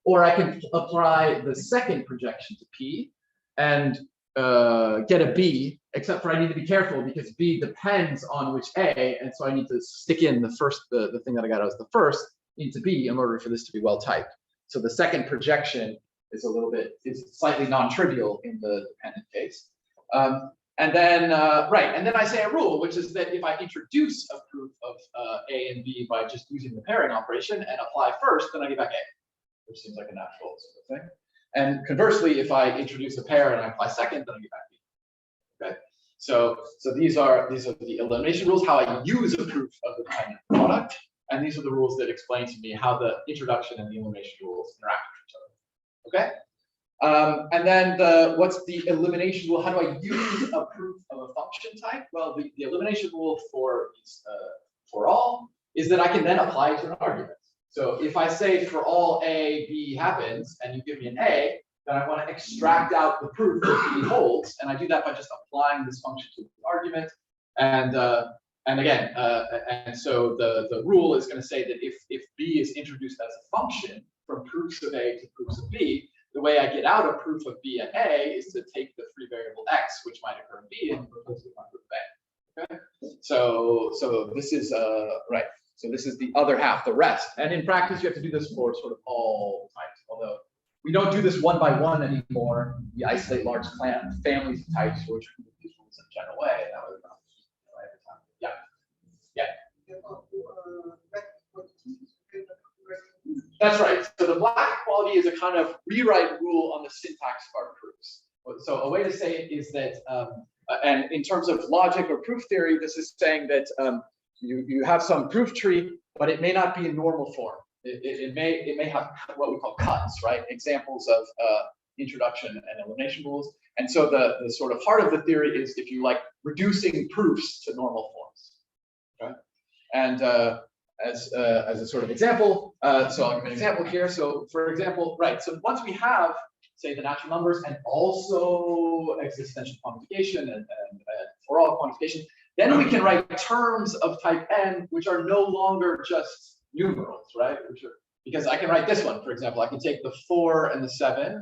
or I can apply the second projection to P and get a B, except for I need to be careful because B depends on which A, and so I need to stick in the first, the thing that I got as the first into B in order for this to be well typed. So the second projection is slightly non-trivial in the dependent case. And then I say a rule, which is that if I introduce a proof of A and B by just using the pairing operation and apply first, then I get back A, which seems like a natural sort of thing. And conversely, if I introduce a pair and I apply second, then I get back B. Okay. So these are the elimination rules, how I use a proof of the dependent product, and these are the rules that explain to me how the introduction and the elimination rules interact with each other. Okay. And then what's the elimination rule? How do I use a proof of a function type? Well, the elimination rule for all is that I can then apply it to an argument. So if I say for all A, B happens, and you give me an A, then I want to extract out the proof that B holds, and I do that by just applying this function to the argument. And again, and so the rule is going to say that if B is introduced as a function from proofs of A to proofs of B, the way I get out a proof of B and A is to take the free variable X, which might occur in B, and replace it with my proof of A. Okay, so this is right. So this is the other half, the rest. And in practice, you have to do this for sort of all types. Although we don't do this one by one anymore. We isolate large families of types, which we do these rules in a general way. And that way we're not every time. Yeah. That's right. So the black equality is a kind of rewrite rule on the syntax of our proofs. So a way to say it is that, and in terms of logic or proof theory, this is saying that you have some proof tree, but it may not be in normal form. It may have what we call cuts, right? Examples of introduction and elimination rules. And so the sort of heart of the theory is, if you like, reducing proofs to normal forms. Okay? And as a sort of example, so I'll give an example here. So for example, right, so once we have, say, the natural numbers and also existential quantification and for all quantification, then we can write terms of type n, which are no longer just numerals, right? Because I can write this one, for example. I can take the 4 and the 7,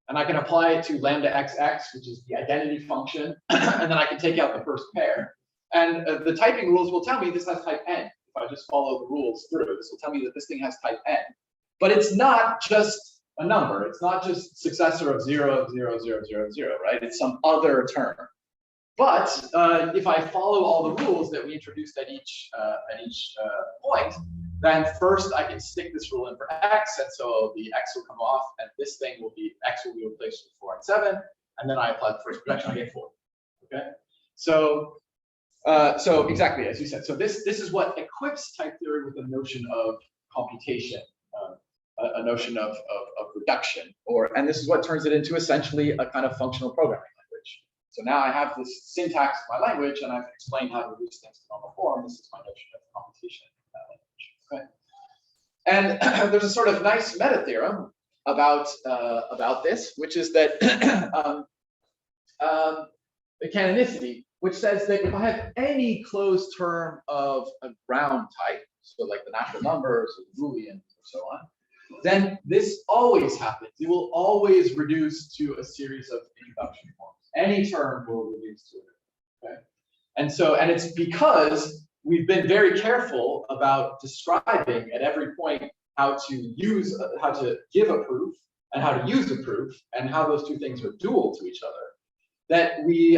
and I can apply it to lambda xx, which is the identity function, and then I can take out the first pair. And the typing rules will tell me this has type n. If I just follow the rules through, this will tell me that this thing has type n. But it's not just a number. It's not just successor of 0, 0, 0, 0, 0, right? It's some other term. But if I follow all the rules that we introduced at each point, then first I can stick this rule in for x, and so the x will come off, and this thing will be, x will be replaced with 4 and 7, and then I apply the first projection, I get 4. Okay, so exactly as you said. So this is what equips type theory with the notion of computation, a notion of reduction, and this is what turns it into essentially a kind of functional programming language. So now I have this syntax of my language, and I've explained how to reduce things to normal form. This is my notion of computation in that language. Okay. And there's a sort of nice meta theorem about this, which is that the canonicity, which says that if I have any closed term of a ground type, so like the natural numbers or the Boolean or so on, then this always happens. It will always reduce to a series of introduction forms. Any term will reduce to it. Okay? And it's because we've been very careful about describing at every point how to give a proof and how to use a proof and how those two things are dual to each other, that we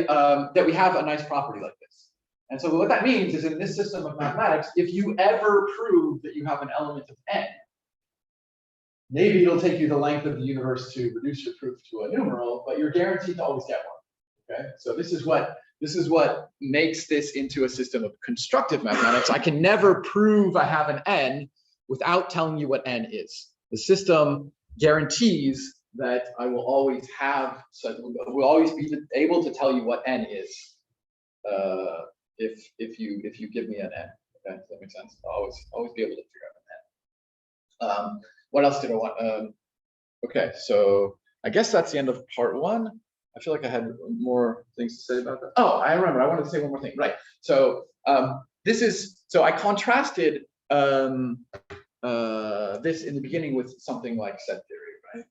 have a nice property like this. And so what that means is, in this system of mathematics, if you ever prove that you have an element of n, maybe it'll take you the length of the universe to reduce your proof to a numeral, but you're guaranteed to always get one. Okay, so this is what makes this into a system of constructive mathematics. I can never prove I have an n without telling you what n is. The system guarantees that I will always have, so will always be able to tell you what n is, if you give me an n. Okay, does that make sense? I'll always be able to figure out an n. What else did I want? Okay, so I guess that's the end of part 1. I feel like I had more things to say about that. Oh, I remember. I wanted to say one more thing. Right. So so I contrasted this in the beginning with something like set theory, right?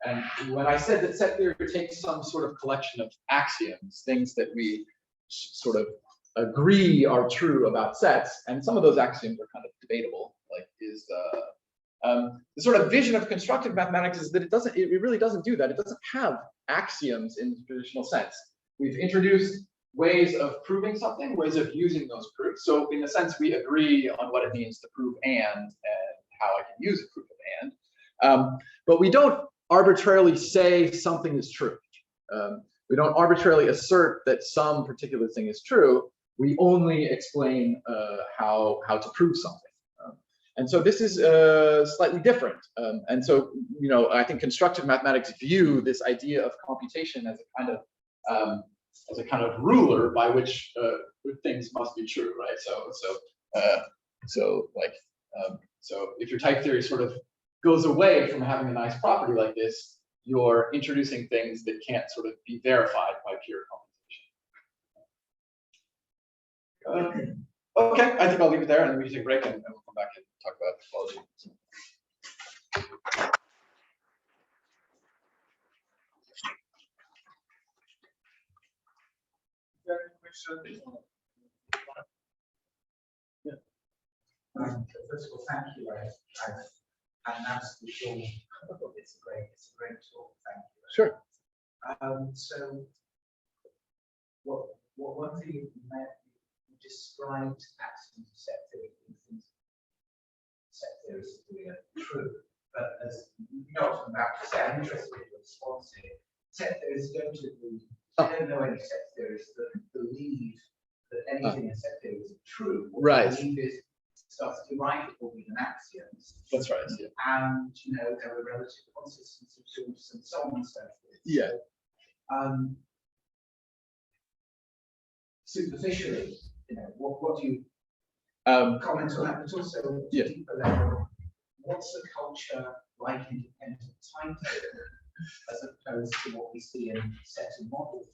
And when I said that set theory takes some sort of collection of axioms, things that we sort of agree are true about sets, and some of those axioms are kind of debatable, like the sort of vision of constructive mathematics is that it really doesn't do that. It doesn't have axioms in the traditional sense. We've introduced ways of proving something, ways of using those proofs. So in a sense, we agree on what it means to prove and how I can use a proof of and. But we don't arbitrarily say something is true. We don't arbitrarily assert that some particular thing is true. We only explain how to prove something. And so this is slightly different. And so, you know, I think constructive mathematics view this idea of computation as a kind of ruler by which things must be true, right? So if your type theory sort of goes away from having a nice property like this, you're introducing things that can't sort of be verified by pure computation. Okay, I think I'll leave it there, and then we can take a break, and we'll come back and talk about topology. First of all, thank you. I'm absolutely sure it's a great talk. Thank you. Sure. So, one thing you described axioms of set theory, set theories as being true, but as you know what I'm about to say, I'm interested in your response here. Set theories don't agree. I don't know any set theorists that believe that anything in set theory is true. What right. they believe is starts derivable with an axioms. That's right. Yeah. And you know there are relative consistency tools and so on and so forth. Yeah. Superficially, you know, what do you comment on that? But also deeper level, what's the culture like independent time theory as opposed to what we see in set and model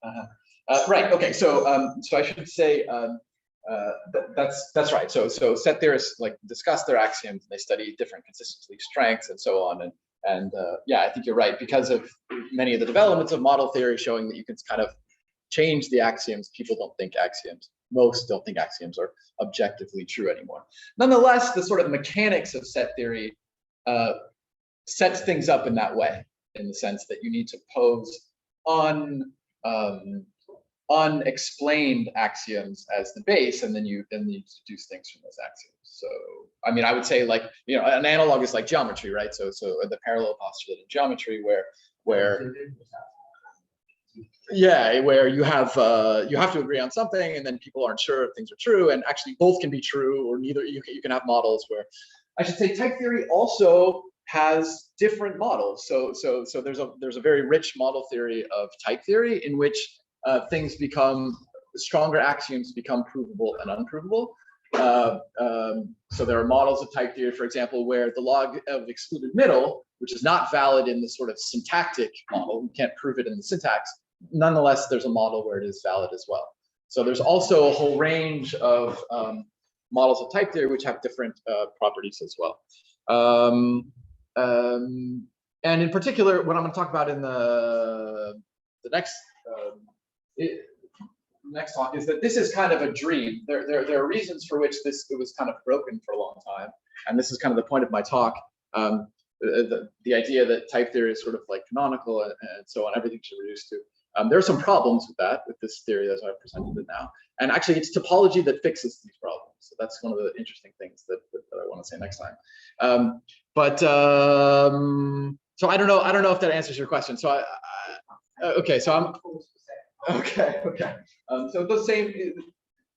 theory? Right. Okay. So so I should say that's right. So set theorists like discuss their axioms. They study different consistency strengths and so on. And yeah, I think you're right, because of many of the developments of model theory showing that you can kind of change the axioms. People don't think axioms. Most don't think axioms are objectively true anymore. Nonetheless, the sort of mechanics of set theory sets things up in that way, in the sense that you need to pose unexplained axioms as the base, and then you deduce things from those axioms. So, I mean, I would say, like, you know, an analog is like geometry, right? So the parallel postulate in geometry, where you have to agree on something, and then people aren't sure if things are true, and actually both can be true, or neither. You can have models where, I should say, type theory also has different models. So there's a very rich model theory of type theory in which things become, stronger axioms become provable and unprovable. So there are models of type theory, for example, where the log of excluded middle, which is not valid in the sort of syntactic model, you can't prove it in the syntax. Nonetheless, there's a model where it is valid as well. So there's also a whole range of models of type theory which have different properties as well. And in particular, what I'm going to talk about in the next next talk is that this is kind of a dream. There are reasons for which it was kind of broken for a long time, and this is kind of the point of my talk. The idea that type theory is sort of like canonical and so on, everything should reduce to. There are some problems with this theory as I've presented it now, and actually it's topology that fixes these problems. So that's one of the interesting things that I want to say next time. So I don't know if that answers your question. So okay. So I'm okay. So the same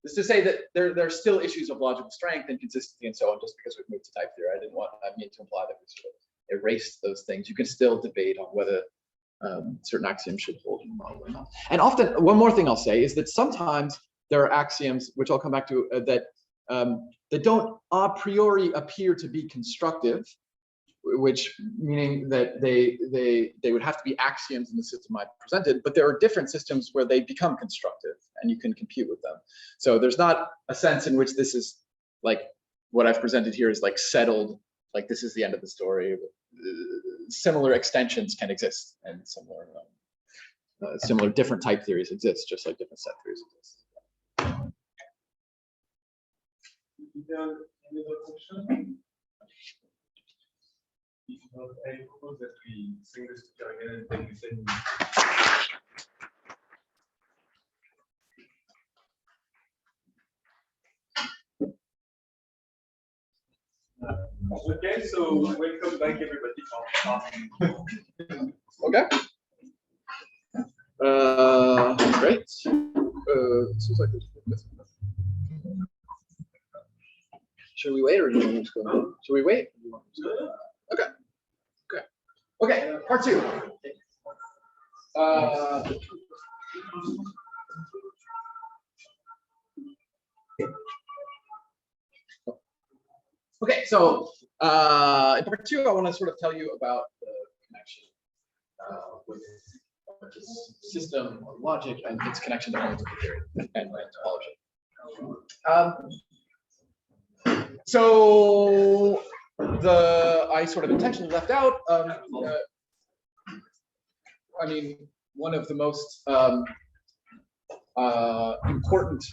is to say that there are still issues of logical strength and consistency and so on, just because we've moved to type theory. I mean to imply that we sort of erased those things. You can still debate on whether certain axioms should hold in the model or not. And often, one more thing I'll say is that sometimes there are axioms, which I'll come back to, that don't a priori appear to be constructive, which meaning that they would have to be axioms in the system I presented, but there are different systems where they become constructive and you can compute with them. So there's not a sense in which this is like what I've presented here is like settled, like this is the end of the story. Similar extensions can exist, and similar different type theories exist, just like different set theories exist. Any other question? If not, I propose that we sing this together again and take the same. Okay, so welcome back everybody. Okay. Great. Seems like Should we wait or do you want to just go? Should we wait? Okay. Okay. Okay. Part 2. Okay, so in part 2, I want to sort of tell you about the connection with this system of logic and its connection to homotopy theory and topology. So I sort of intentionally left out. I mean, one of the most important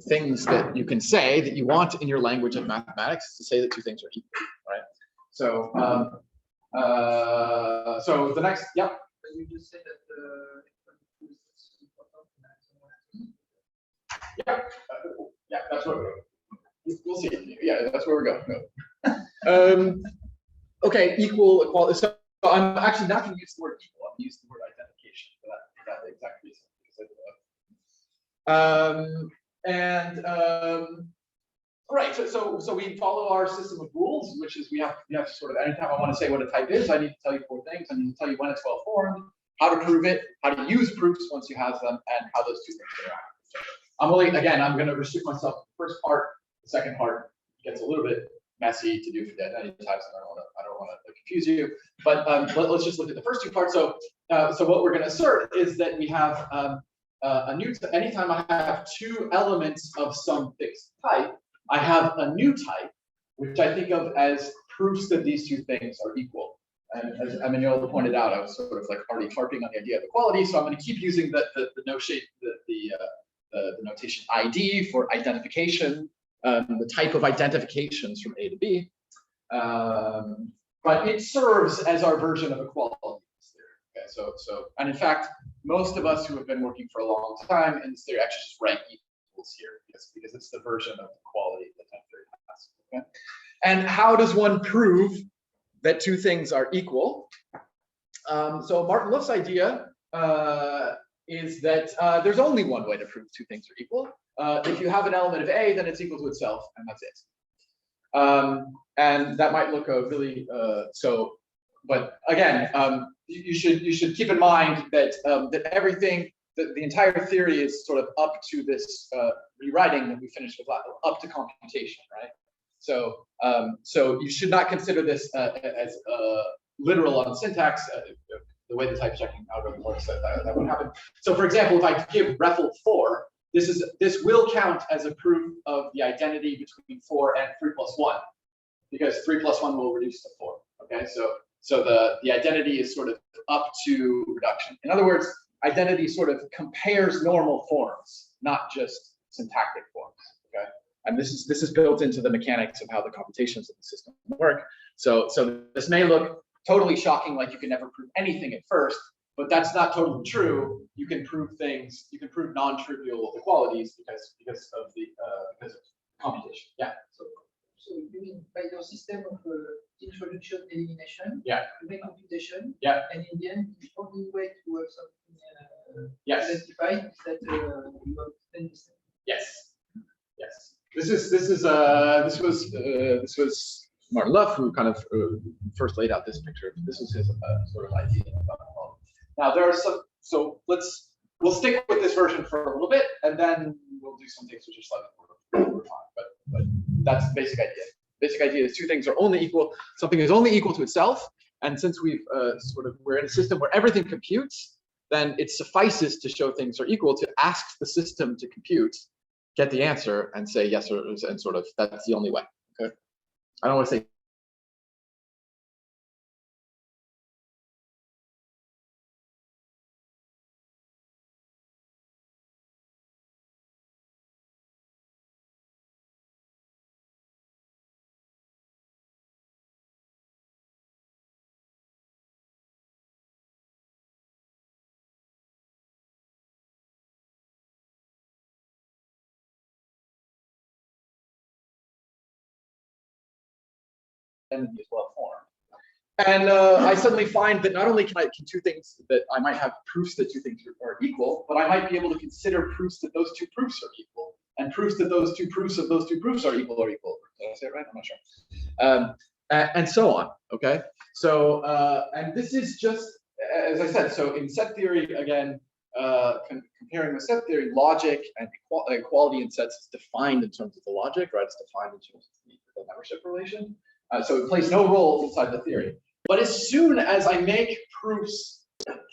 things that you can say that you want in your language of mathematics is to say that two things are equal, right? So, so the next, yeah. You just said that yeah, that's what we'll see. Yeah, that's where we're going. Okay, equal, equality. So I'm actually not going to use the word equal. I'm going to use the word identification for that exact reason. Right. So we follow our system of rules, which is we have sort of, anytime I want to say what a type is, I need to tell you 4 things. I need to tell you when it's well formed, how to prove it, how to use proofs once you have them, and how those two things interact. I'm going to restrict myself to the first part. The second part gets a little bit messy to do for the identity types. I don't want to confuse you. But let's just look at the first 2 parts. So what we're going to assert is that we have anytime I have 2 elements of some fixed type, I have a new type, which I think of as proofs that these 2 things are equal. And as Emmanuel pointed out, I was sort of like already harping on the idea of equality, so I'm going to keep using the notation ID for identification, the type of identifications from A to B. But it serves as our version of equality. Okay, so and in fact, most of us who have been working for a long time in this theory actually just write equals here because it's the version of equality that time theory has. Okay? And how does one prove that 2 things are equal? So Martin-Löf's idea is that there's only one way to prove 2 things are equal. If you have an element of A, then it's equal to itself, and that's it. And that might look really but again, you should keep in mind that everything, the entire theory is sort of up to this rewriting that we finished with, up to computation, right? So you should not consider this as literal on syntax. The way the type checking algorithm works, that won't happen. So for example, if I give REFL 4, this will count as a proof of the identity between 4 and 3 plus 1, because 3 plus 1 will reduce to 4. Okay, so the identity is sort of up to reduction. In other words, identity sort of compares normal forms, not just syntactic forms. Okay, and this is built into the mechanics of how the computations of the system work. So this may look totally shocking, like you can never prove anything at first, but that's not totally true. You can prove things. You can prove non-trivial equalities because of computation. Yeah. So you mean by your system of introduction elimination, yeah, you make computation, yeah, and in the end, the only way to have something yes, identified is that you have 10%. Yes, yes. This was Martin-Löf who kind of first laid out this picture. This was his sort of idea about the problem. Now there are some. So we'll stick with this version for a little bit, and then we'll do some things which are slightly more refined. But that's the basic idea. Basic idea is 2 things are only equal. Something is only equal to itself, and since we're in a system where everything computes, then it suffices to show things are equal to ask the system to compute, get the answer, and say yes or and sort of that's the only way. Okay, I don't want to say. Is well formed. And I suddenly find that not only can 2 things that I might have proofs that 2 things are equal, but I might be able to consider proofs that those 2 proofs are equal, and proofs that those 2 proofs of those 2 proofs are equal. say it right? I'm not sure. And so on. Okay. So and this is just as I said. So in set theory, again, comparing with set theory, logic and equality in sets is defined in terms of the logic, right? It's defined in terms of the membership relation. So it plays no role inside the theory. But as soon as I make proofs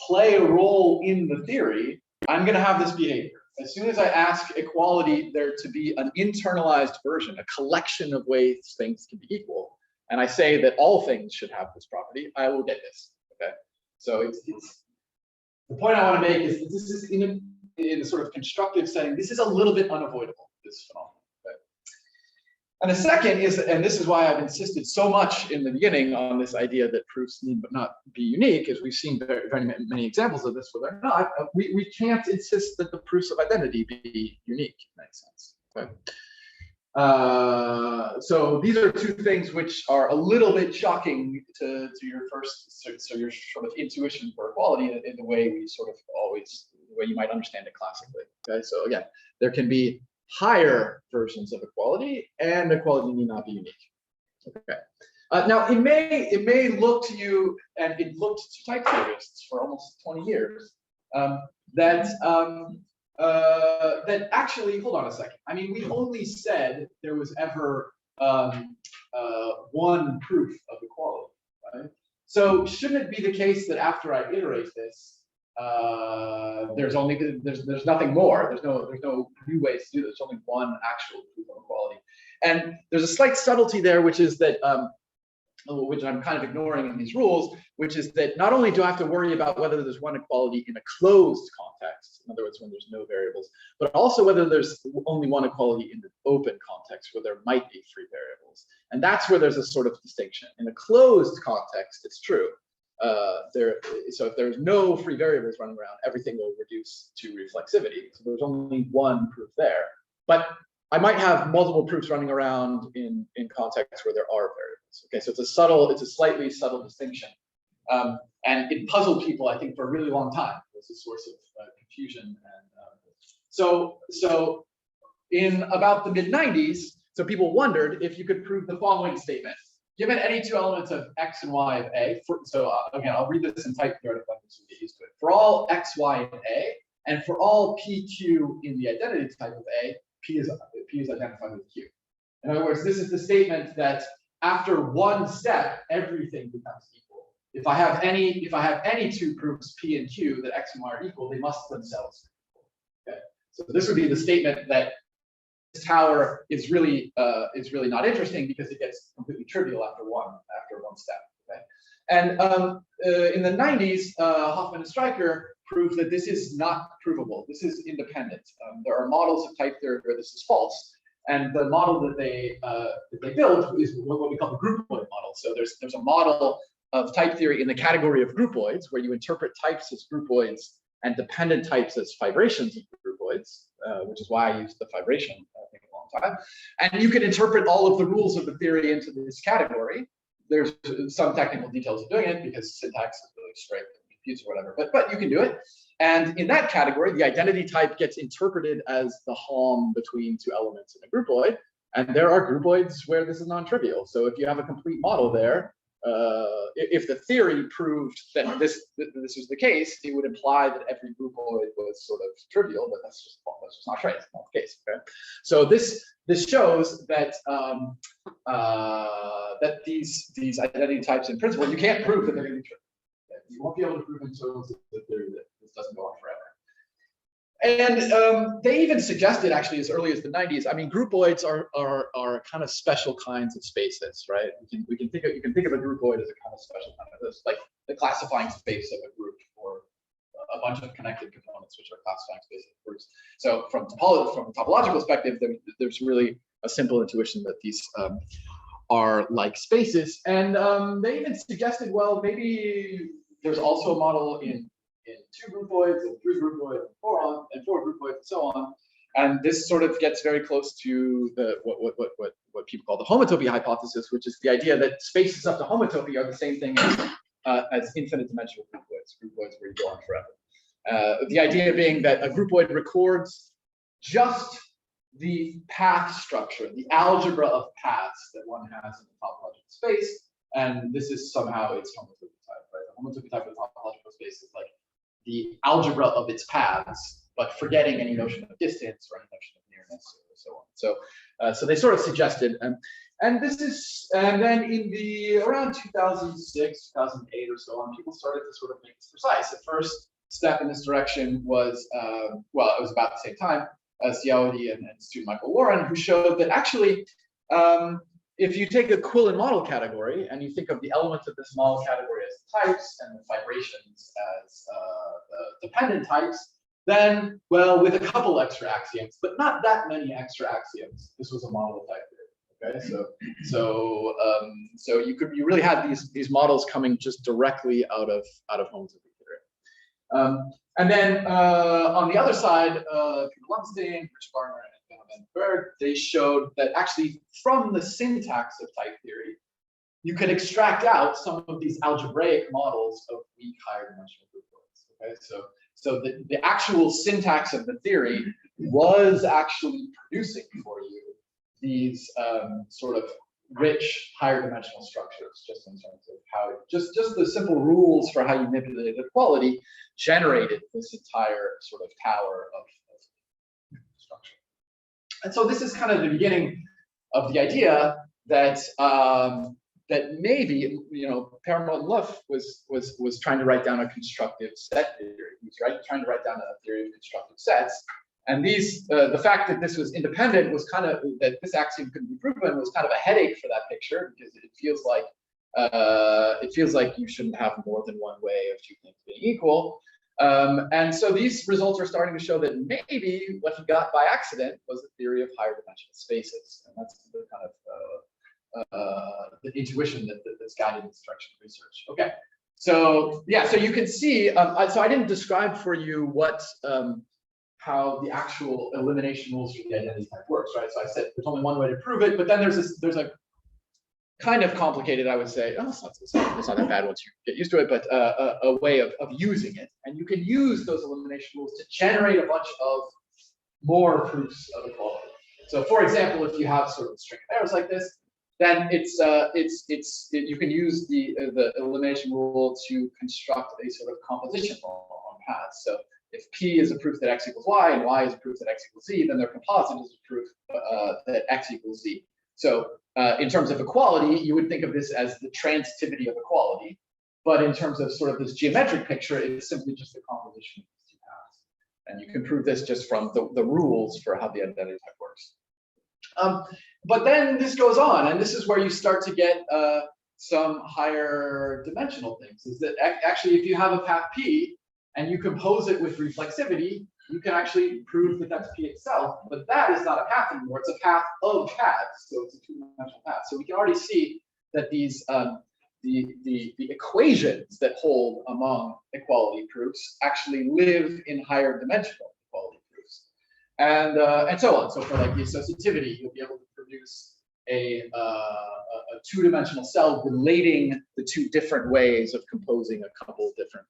play a role in the theory, I'm going to have this behavior. As soon as I ask equality there to be an internalized version, a collection of ways things can be equal, and I say that all things should have this property, I will get this. Okay. So it's the point I want to make is that this is in a sort of constructive setting. This is a little bit unavoidable, this phenomenon. Okay? And the second is, and this is why I've insisted so much in the beginning on this idea that proofs need but not be unique, as we've seen very, very many examples of this where they're not. We can't insist that the proofs of identity be unique in that sense. Okay? So these are two things which are a little bit shocking to your first, so your sort of intuition for equality in the way we sort of always, the way you might understand it classically. Okay, so again, there can be higher versions of equality, and equality need not be unique. Okay. Now it may look to you, and it looked to type theorists for almost 20 years, that actually, hold on a second. I mean, we only said there was ever one proof of equality, right? So shouldn't it be the case that after I iterate this, there's nothing more. There's no new ways to do this. There's only one actual proof of equality, and there's a slight subtlety there, which is that which I'm kind of ignoring in these rules, which is that not only do I have to worry about whether there's one equality in a closed context, in other words, when there's no variables, but also whether there's only one equality in an open context where there might be free variables. And that's where there's a sort of distinction. In a closed context, it's true. So if there's no free variables running around, everything will reduce to reflexivity. So there's only one proof there. But I might have multiple proofs running around in contexts where there are variables. Okay, so it's a slightly subtle distinction. And it puzzled people, I think, for a really long time. It was a source of confusion. And so in about the mid-90s, so people wondered if you could prove the following statement. Given any two elements of x and y of A, again, I'll read this in type theoretical language so you get used to it. For all x, y, and A, and for all p, q in the identity type of A, P is identified with Q. In other words, this is the statement that after one step, everything becomes equal. If I have any two proofs P and Q that x and y are equal, they must themselves be equal. Okay. So this would be the statement that this tower is really not interesting because it gets completely trivial after one step. Okay. And in the 90s, Hoffman and Stryker proved that this is not provable. This is independent. There are models of type theory where this is false, and the model that they built is what we call the Groupoid model. So there's a model of type theory in the category of groupoids, where you interpret types as groupoids and dependent types as fibrations of groupoids, which is why I used the fibration I think a long time. And you can interpret all of the rules of the theory into this category. There's some technical details of doing it because syntax is really straight and confused or whatever, but you can do it. And in that category, the identity type gets interpreted as the Hom between two elements in a groupoid. And there are groupoids where this is non-trivial. So if you have a complete model there, if the theory proved that this was the case, it would imply that every groupoid was sort of trivial, but that's just not true. It's not the case. Okay? So this shows that that these identity types in principle, you can't prove that they're going to be true. You won't be able to prove in terms of the theory that this doesn't go on forever. And they even suggested, actually, as early as the 90s. I mean, groupoids are kind of special kinds of spaces, right? You can think of a groupoid as a kind of special kind of this, like the classifying space of a group, or a bunch of connected components, which are classifying spaces of groups. So from a topological perspective, there's really a simple intuition that these are like spaces. And they even suggested, well, maybe there's also a model in two groupoids, and three groupoids, and four groupoids, and so on. And this sort of gets very close to the what people call the homotopy hypothesis, which is the idea that spaces up to homotopy are the same thing as infinite dimensional groupoids where you go on forever. The idea being that a groupoid records just the path structure, the algebra of paths that one has in the topological space, and this is somehow its homotopy type, right? The homotopy type of the topological space is like the algebra of its paths, but forgetting any notion of distance or any notion of nearness or so on. So they sort of suggested, and this is, and then in the around 2006, 2008 or so on, people started to sort of make this precise. The first step in this direction was, well, it was about the same time as Awodey and student Michael Warren, who showed that actually, if you take a Quillen model category and you think of the elements of this model category as types and the fibrations as the dependent types, then, well, with a couple extra axioms, but not that many extra axioms, this was a model of type theory. Okay, so you really had these models coming just directly out of homotopy theory. And then on the other side, Peter Lumsden, Rich Garner, and Van Berg, they showed that actually from the syntax of type theory, you could extract out some of these algebraic models of weak higher dimensional groupoids. Okay, so the actual syntax of the theory was actually producing for you these sort of rich higher dimensional structures, just in terms of how just the simple rules for how you manipulated equality generated this entire sort of tower of structure. And so this is kind of the beginning of the idea that that maybe, you know, Martin-Löf was trying to write down a constructive set theory. He was trying to write down a theory of constructive sets. And these, the fact that this was independent was kind of, that this axiom couldn't be proven was kind of a headache for that picture, because it feels like you shouldn't have more than one way of two things being equal. And so these results are starting to show that maybe what he got by accident was a theory of higher dimensional spaces. And that's the kind of the intuition that's guided this direction of research. Okay, so yeah, so you can see, so I didn't describe for you what, how the actual elimination rules for the identity type works, right? So I said there's only one way to prove it, but then there's a kind of complicated, I would say, oh, it's not that bad once you get used to it, but a way of using it. And you can use those elimination rules to generate a bunch of more proofs of equality. So for example, if you have sort of a string of errors like this, then you can use the elimination rule to construct a sort of composition on paths. So if P is a proof that X equals Y and Y is a proof that X equals Z, then their composite is a proof that X equals Z. So in terms of equality, you would think of this as the transitivity of equality. But in terms of sort of this geometric picture, it's simply just a composition of these two paths. And you can prove this just from the rules for how the identity type works. But then this goes on, and this is where you start to get some higher dimensional things. Is that actually, if you have a path P and you compose it with reflexivity, you can actually prove that that's P itself. But that is not a path anymore; it's a path of paths. So it's a two-dimensional path. So we can already see that these the equations that hold among equality proofs actually live in higher dimensional equality proofs, and so on. So for like the associativity, you'll be able to produce a two-dimensional cell relating the two different ways of composing a couple different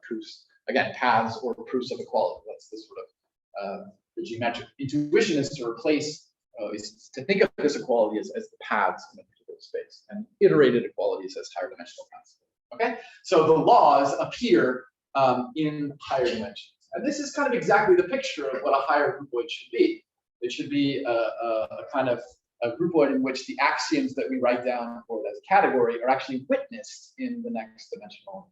proofs. Again, paths or proofs of equality. That's the sort of the geometric intuition is to replace, is to think of this equality as the paths in a particular space, and iterated equalities as higher dimensional paths. Okay, so the laws appear in higher dimensions, and this is kind of exactly the picture of what a higher groupoid should be. It should be a kind of a groupoid in which the axioms that we write down for it as a category are actually witnessed in the next dimensional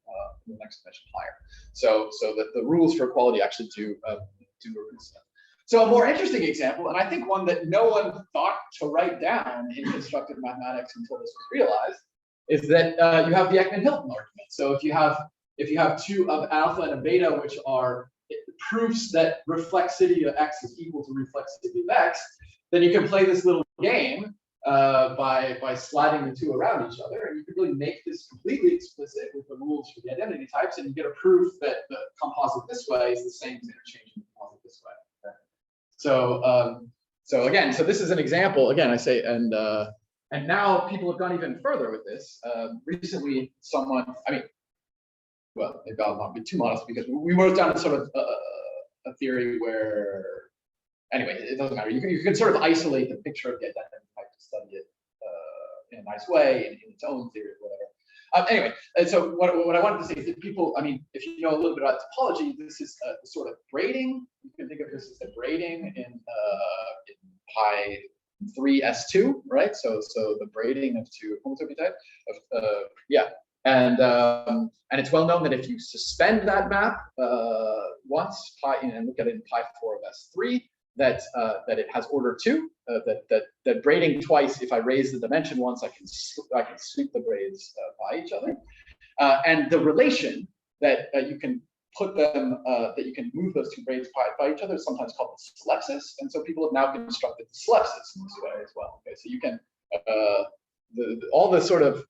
higher. So that the rules for equality actually do reproduce them. So a more interesting example, and I think one that no one thought to write down in constructive mathematics until this was realized, is that you have the Ekman-Hilton argument. So if you have two of alpha and a beta, which are proofs that reflexivity of X is equal to reflexivity of X, then you can play this little game by sliding the two around each other, and you can really make this completely explicit with the rules for the identity types, and you get a proof that the composite this way is the same as interchanging the composite this way. Okay. So again, so this is an example. Again, I say, and now people have gone even further with this. Recently, someone, I mean, well, maybe I'll not be too modest, because we wrote down sort of a theory where anyway, it doesn't matter. You can sort of isolate the picture of the identity type to study it in a nice way, in its own theory or whatever. Anyway, and so what I wanted to say is that people, I mean, if you know a little bit about topology, this is the sort of braiding. You can think of this as the braiding in pi 3s2, right? So the braiding of two homotopy type of yeah, and it's well known that if you suspend that map once pi and look at it in pi 4 of s3, that it has order 2. That braiding twice, if I raise the dimension once, I can sweep the braids by each other, and the relation that you can put them, that you can move those two braids by each other is sometimes called the solipsis, and so people have now constructed the solipsis in this way as well. Okay, so you can all the sort of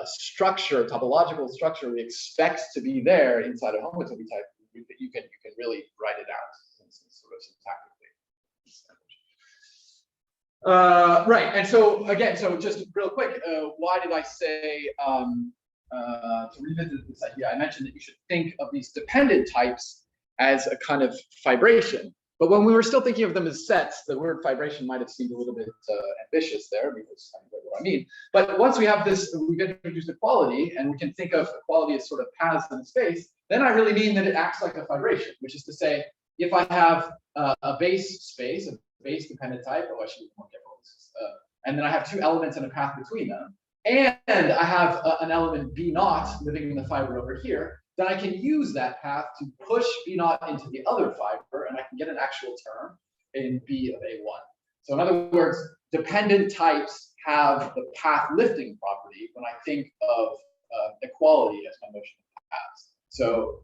structure, topological structure we expect to be there inside a homotopy type, you can really write it out sort of syntactically. Right, and so again, so just real quick, why did I say to revisit this idea? I mentioned that you should think of these dependent types as a kind of fibration. But when we were still thinking of them as sets, the word fibration might have seemed a little bit ambitious there, because I know what I mean. But once we have this, we've introduced equality, and we can think of equality as sort of paths in space, then I really mean that it acts like a fibration, which is to say, if I have a base space, a base dependent type, oh, I should be more careful. And then I have two elements and a path between them, and I have an element B0 living in the fiber over here, then I can use that path to push B0 into the other fiber, and I can get an actual term in B of A1. So in other words, dependent types have the path lifting property when I think of equality as my notion of paths. So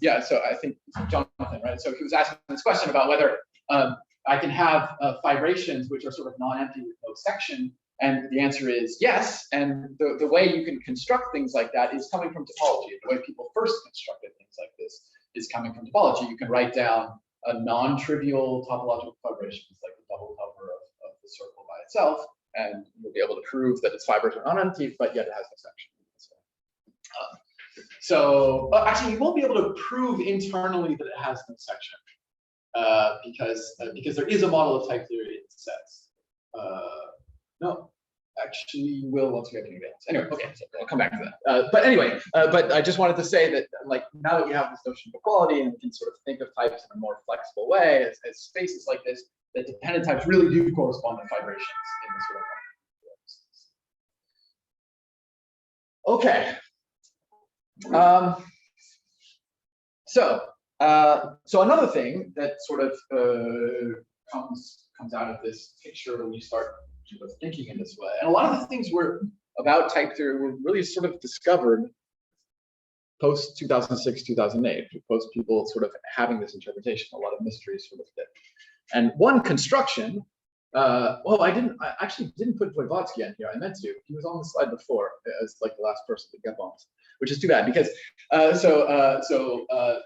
yeah, so I think Jonathan, right? So he was asking this question about whether I can have fibrations which are sort of non-empty with no section. And the answer is yes. And the way you can construct things like that is coming from topology. The way people first constructed things like this is coming from topology. You can write down a non-trivial topological fibration, like the double cover of the circle by itself, and you'll be able to prove that its fibers are non-empty, but yet it has no section. So actually, you won't be able to prove internally that it has no section, because there is a model of type theory in sets. No, actually, you will once we have Univalence. Anyway, okay, so I'll come back to that. But anyway, but I just wanted to say that, like, now that we have this notion of equality and we can sort of think of types in a more flexible way as spaces like this, that dependent types really do correspond to fibrations in this sort of. Okay. So another thing that sort of comes out of this picture when you start thinking in this way, and a lot of the things were about type theory were really sort of discovered post 2006, 2008, post people sort of having this interpretation. A lot of mysteries sort of fit. And one construction, well, I actually didn't put Voevodsky in here. I meant to. He was on the slide before as like the last person to get bombs, which is too bad, because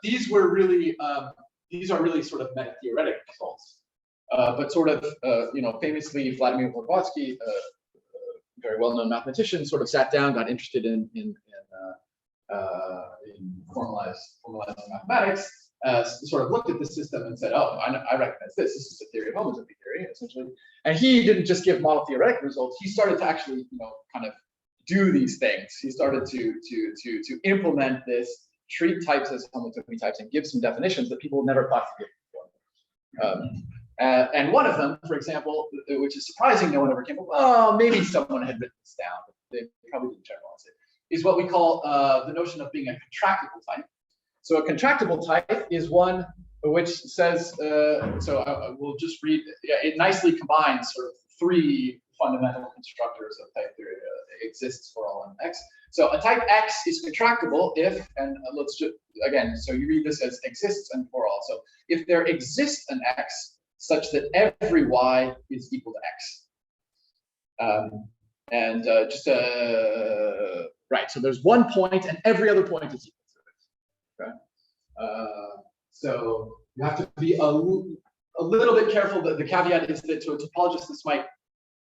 these were really these are really sort of meta-theoretic results. But sort of, famously, Vladimir Voevodsky, very well-known mathematician, sort of sat down, got interested in formalized mathematics, sort of looked at the system and said, oh, I recognize this. This is a theory of homotopy theory, essentially. And he didn't just give model theoretic results. He started to actually, kind of do these things. He started to implement this, treat types as homotopy types, and give some definitions that people never thought to give before. And one of them, for example, which is surprising, no one ever came up, well, maybe someone had written this down, but they probably didn't generalize it, is what we call the notion of being a contractible type. So a contractible type is one which says, we'll just read, it nicely combines sort of three fundamental constructors of type theory that exists for all m(x). So a type X is contractible if, and let's just, again, so you read this as exists and for all. So if there exists an X, such that every Y is equal to X. Right, so there's one point and every other point is equal to it. Okay? So you have to be a little bit careful. The caveat is that to a topologist, this might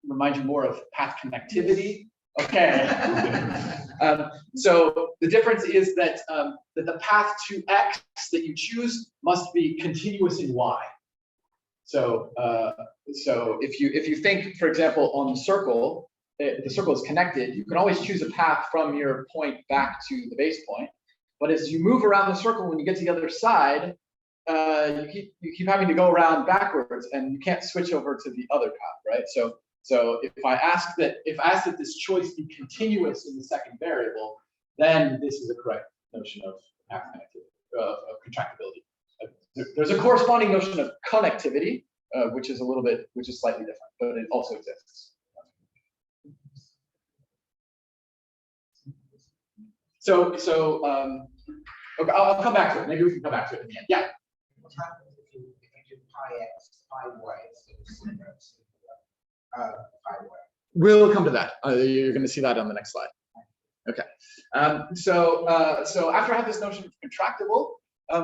remind you more of path connectivity. Okay. So the difference is that, that the path to X that you choose must be continuous in Y. So, so if you think, for example, on the circle is connected, you can always choose a path from your point back to the base point. But as you move around the circle, when you get to the other side, you keep having to go around backwards, and you can't switch over to the other path, right? So if I ask that this choice be continuous in the second variable, then this is a correct notion of path connectivity, of contractibility. There's a corresponding notion of connectivity, which is slightly different, but it also exists. So okay, I'll come back to it. Maybe we can come back to it in the end. Yeah. What happens if you do pi x, pi y instead of pi y? We'll come to that. You're going to see that on the next slide. Okay. So after I have this notion of contractible,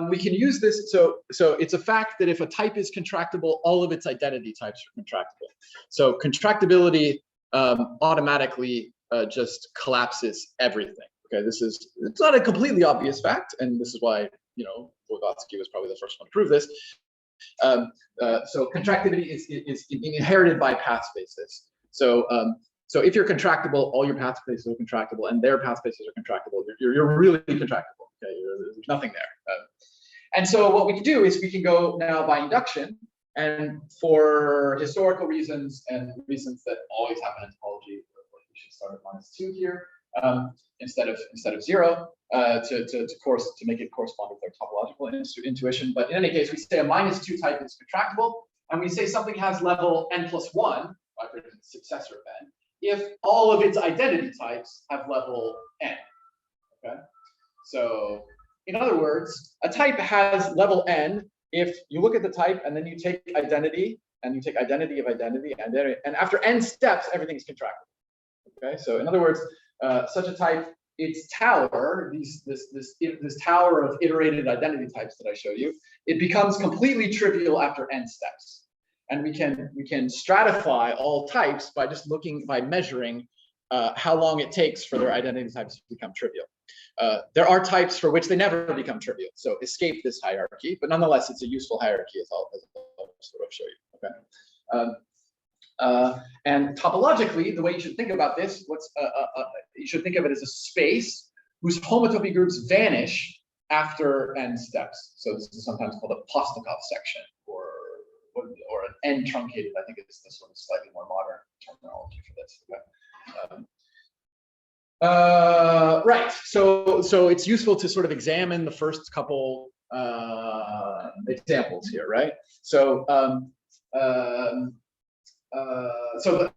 we can use this. So it's a fact that if a type is contractible, all of its identity types are contractible. So contractibility automatically just collapses everything. Okay, it's not a completely obvious fact, and this is why, you know, Voevodsky was probably the first one to prove this. So contractibility is inherited by path spaces. So if you're contractible, all your path spaces are contractible, and their path spaces are contractible. You're really contractible. Okay, there's nothing there. And so what we can do is we can go now by induction, and for historical reasons and reasons that always happen in topology, we should start at -2 here instead of 0 to make it correspond with our topological intuition. But in any case, we say a -2 type is contractible, and we say something has level n+1, like its successor of n, if all of its identity types have level n. Okay, so in other words, a type has level n if you look at the type and then you take identity and you take identity of identity, and after n steps, everything is contractible. Okay, so in other words, such a type, its tower, this tower of iterated identity types that I showed you, it becomes completely trivial after n steps. And we can stratify all types by just by measuring how long it takes for their identity types to become trivial. There are types for which they never become trivial, so escape this hierarchy, but nonetheless, it's a useful hierarchy, as I'll sort of show you. Okay. And topologically, the way you should think about this, you should think of it as a space whose homotopy groups vanish after n steps. So this is sometimes called a Postnikov section, or an n truncated. I think it's the sort of slightly more modern terminology for this. Okay. Right. So it's useful to sort of examine the first couple examples here, right? So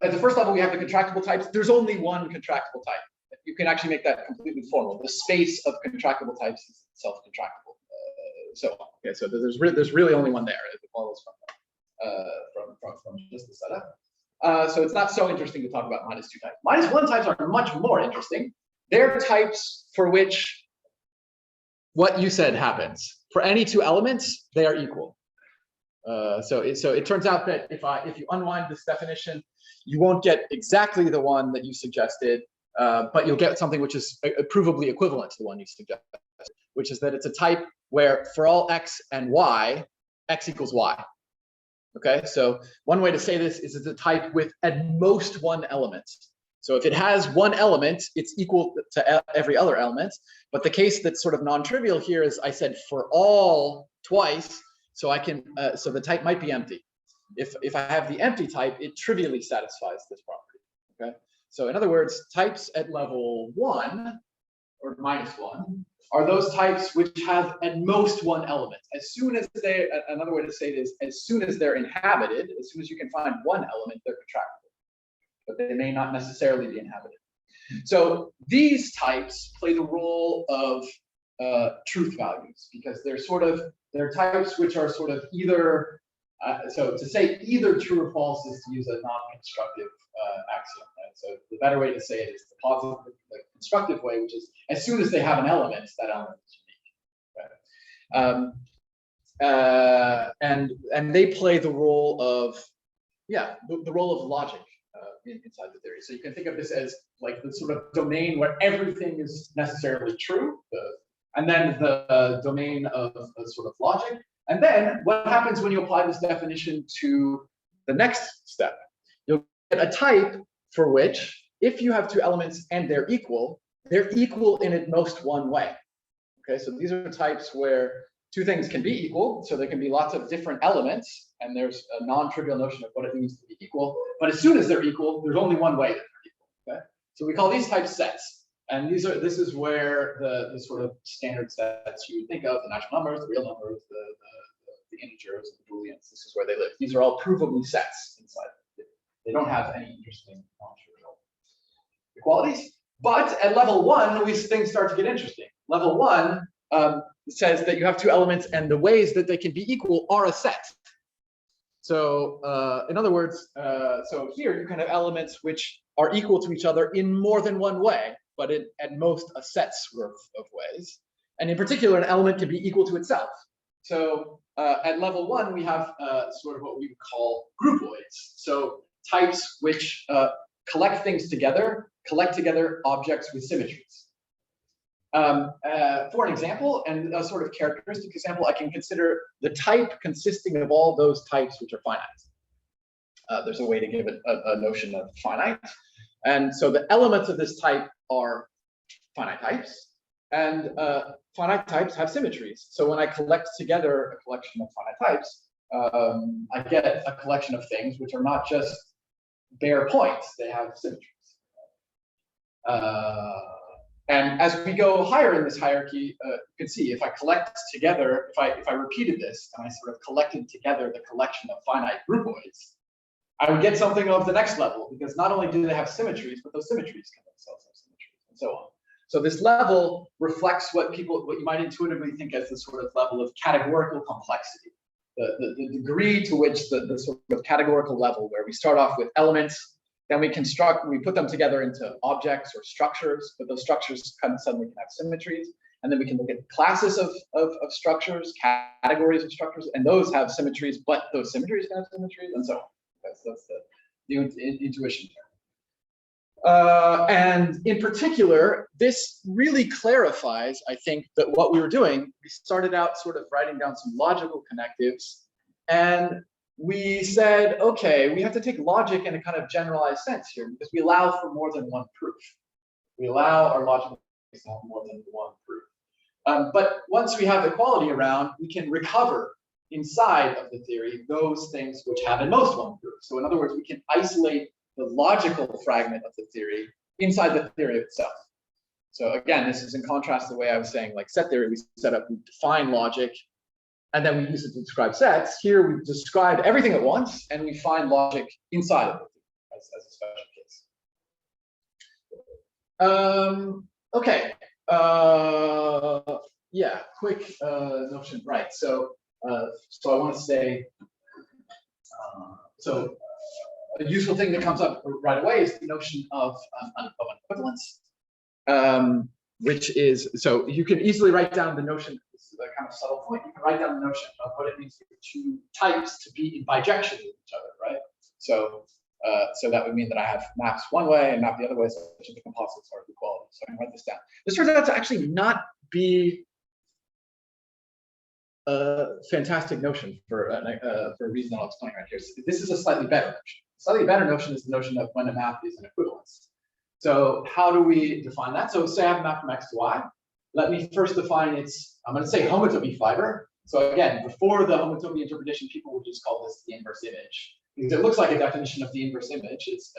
at the first level, we have the contractible types. There's only one contractible type. You can actually make that completely formal. The space of contractible types is itself contractible. Okay, so there's really only one there. It follows from just the setup. So it's not so interesting to talk about -2 types. -1 types are much more interesting. They're types for which what you said happens. For any 2 elements, they are equal. So it turns out that if you unwind this definition, you won't get exactly the one that you suggested, but you'll get something which is provably equivalent to the one you suggested, which is that it's a type where for all x and y, x equals y. Okay, so one way to say this is it's a type with at most 1 element. So if it has 1 element, it's equal to every other element. But the case that's sort of non-trivial here is I said for all twice. So I can, so the type might be empty. If I have the empty type, it trivially satisfies this property. Okay. So in other words, types at level 1 or -1 are those types which have at most 1 element. As soon as another way to say it is, as soon as they're inhabited, as soon as you can find 1 element, they're contractible, but they may not necessarily be inhabited. So these types play the role of truth values, because they're types which are sort of either, so to say either true or false is to use a non-constructive axiom, right? So the better way to say it is the positive, the constructive way, which is as soon as they have an element, that element is unique. Right? And they play the role of, the role of logic, inside the theory. So you can think of this as like the sort of domain where everything is necessarily true, and then the domain of sort of logic. And then what happens when you apply this definition to the next step? You'll get a type for which, if you have two elements and they're equal in at most one way. Okay, so these are types where two things can be equal, so there can be lots of different elements, and there's a non-trivial notion of what it means to be equal. But as soon as they're equal, there's only one way that they're equal. Okay, so we call these types sets, and this is where the sort of standard sets you would think of: the natural numbers, the real numbers, the integers, the booleans. This is where they live. These are all provably sets inside. They don't have any interesting non-trivial equalities. But at level 1, things start to get interesting. Level 1 says that you have two elements, and the ways that they can be equal are a set. So in other words, so here you can have elements which are equal to each other in more than one way, but at most a set's worth of ways. And in particular, an element can be equal to itself. So at level 1, we have sort of what we would call groupoids. So types which collect things together, collect together objects with symmetries. For an example, and a sort of characteristic example, I can consider the type consisting of all those types which are finite. There's a way to give it a notion of finite. And so the elements of this type are finite types, and finite types have symmetries. So when I collect together a collection of finite types, I get a collection of things which are not just bare points, they have symmetries. And as we go higher in this hierarchy, you can see if I collect together, if I repeated this and I sort of collected together the collection of finite groupoids, I would get something of the next level, because not only do they have symmetries, but those symmetries can themselves have symmetries, and so on. So this level reflects what you might intuitively think as the sort of level of categorical complexity, the degree to which the sort of categorical level, where we start off with elements, then we put them together into objects or structures, but those structures suddenly can have symmetries. And then we can look at classes of structures, categories of structures, and those have symmetries, but those symmetries can have symmetries, and so on. That's the intuition term. And in particular, this really clarifies, I think, that what we were doing, we started out sort of writing down some logical connectives, and we said, okay, we have to take logic in a kind of generalized sense here, because we allow for more than one proof. We allow our logical to have more than one proof. But once we have equality around, we can recover inside of the theory those things which have at most one proof. So in other words, we can isolate the logical fragment of the theory inside the theory itself. So again, this is in contrast to the way I was saying, like set theory, we define logic, and then we use it to describe sets. Here we describe everything at once, and we find logic inside of it as a special case. Okay. Yeah, quick notion, right? So I want to say, a useful thing that comes up right away is the notion of an equivalence, which is, so you can easily write down the notion, this is a kind of subtle point, you can write down the notion of what it means for two types to be in bijection with each other, right? So that would mean that I have maps one way and map the other way, such that the composites are of equality. So I can write this down. This turns out to actually not be a fantastic notion for a reason that I'll explain right here. So this is a slightly better notion. A slightly better notion is the notion of when a map is an equivalence. So how do we define that? So say I have a map from X to Y. Let me first define its, I'm going to say homotopy fiber. So again, before the homotopy interpretation, people would just call this the inverse image, because it looks like a definition of the inverse image. It's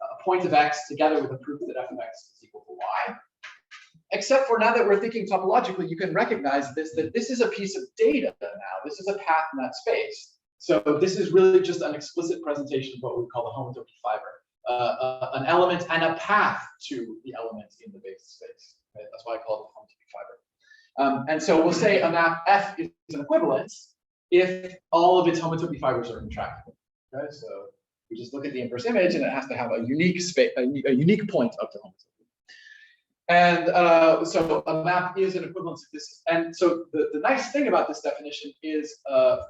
a point of X together with a proof that f of X is equal to Y. Except for now that we're thinking topologically, you can recognize this, that this is a piece of data now. This is a path in that space. So this is really just an explicit presentation of what we call the homotopy fiber, an element and a path to the element in the base space. Right? That's why I call it the homotopy fiber. And so we'll say a map F is an equivalence if all of its homotopy fibers are intractable. Okay? So we just look at the inverse image, and it has to have a unique space, a unique point of the homotopy. And so a map is an equivalence of this. And so the nice thing about this definition is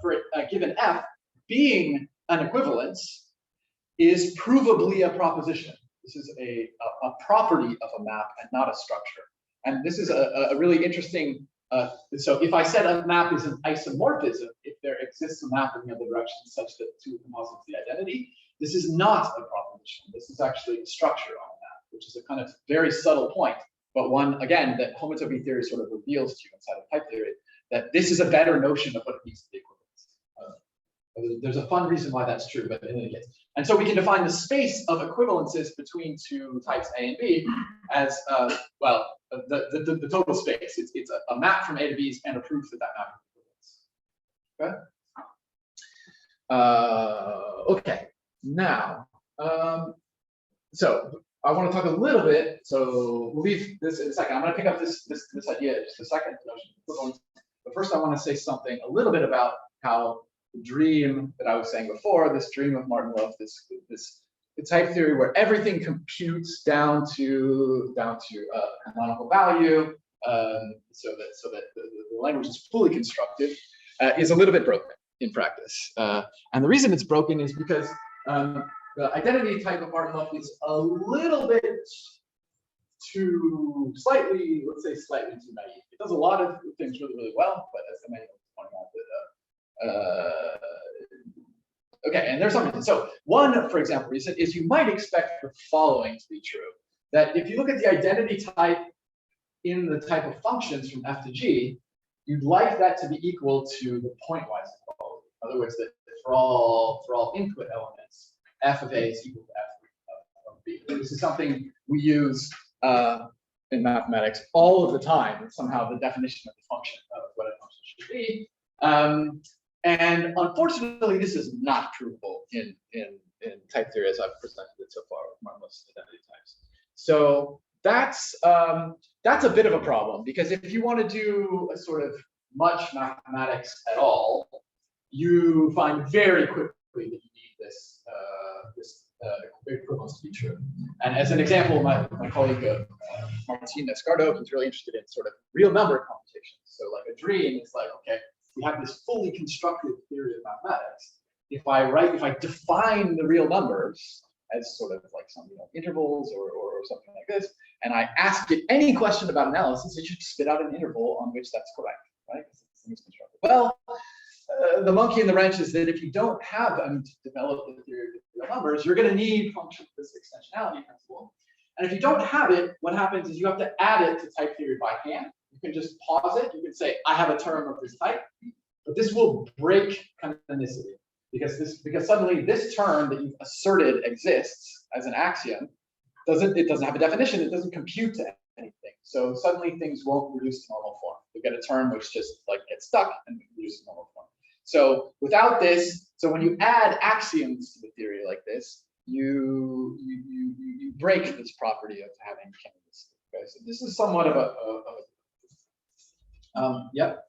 for a given F being an equivalence, is provably a proposition. This is a property of a map and not a structure. And this is a really interesting, so if I said a map is an isomorphism, if there exists a map in the other direction such that two composites the identity, this is not a proposition. This is actually a structure on a map, which is a kind of very subtle point, but one, again, that homotopy theory sort of reveals to you inside of type theory, that this is a better notion of what it means to be equivalence. There's a fun reason why that's true, but in any case. And so we can define the space of equivalences between two types A and B as, well, the total space. It's a map from A to B and a proof that that map is equivalence. Okay? Okay, now, so I want to talk a little bit, so we'll leave this in a second. I'm going to pick up this idea in just a second, notion of equivalence. But first I want to say something a little bit about how the dream that I was saying before, this dream of Martin-Löf, the type theory where everything computes down to canonical value, so that the language is fully constructive, is a little bit broken in practice. And the reason it's broken is because the identity type of Martin-Löf is a little bit too slightly, let's say slightly too naive. It does a lot of things really, really well, but as Emmanuel was pointing out, okay, and there's some reasons. So one, for example, reason is you might expect the following to be true: that if you look at the identity type in the type of functions from F to G, you'd like that to be equal to the pointwise equality. In other words, that for all input elements, F of A is equal to F of B. This is something we use in mathematics all of the time. It's somehow the definition of the function of what a function should be. And unfortunately, this is not provable in type theory as I've presented it so far with Martin-Löf's identity types. So that's a bit of a problem, because if you want to do a sort of much mathematics at all, you find very quickly that you need this equivalence to be true. And as an example, my colleague Martin-Löf, he's really interested in sort of real number computations. So like a dream, it's like, okay, we have this fully constructed theory of mathematics. If I define the real numbers as sort of like some intervals or something like this, and I ask it any question about analysis, it should spit out an interval on which that's correct, right? It's constructed. Well, the monkey in the wrench is that if you don't have to develop the theory of real numbers, you're going to need function this extensionality principle. And if you don't have it, what happens is you have to add it to type theory by hand. You can just pause it. You can say, I have a term of this type, but this will break canonicity because suddenly this term that you've asserted exists as an axiom doesn't have a definition. It doesn't compute to anything. So suddenly things won't reduce to normal form. You get a term which just like gets stuck and reduces to normal form. So without this, so when you add axioms to the theory like this, you break this property of having canonicity. Okay, so this is somewhat of a yep.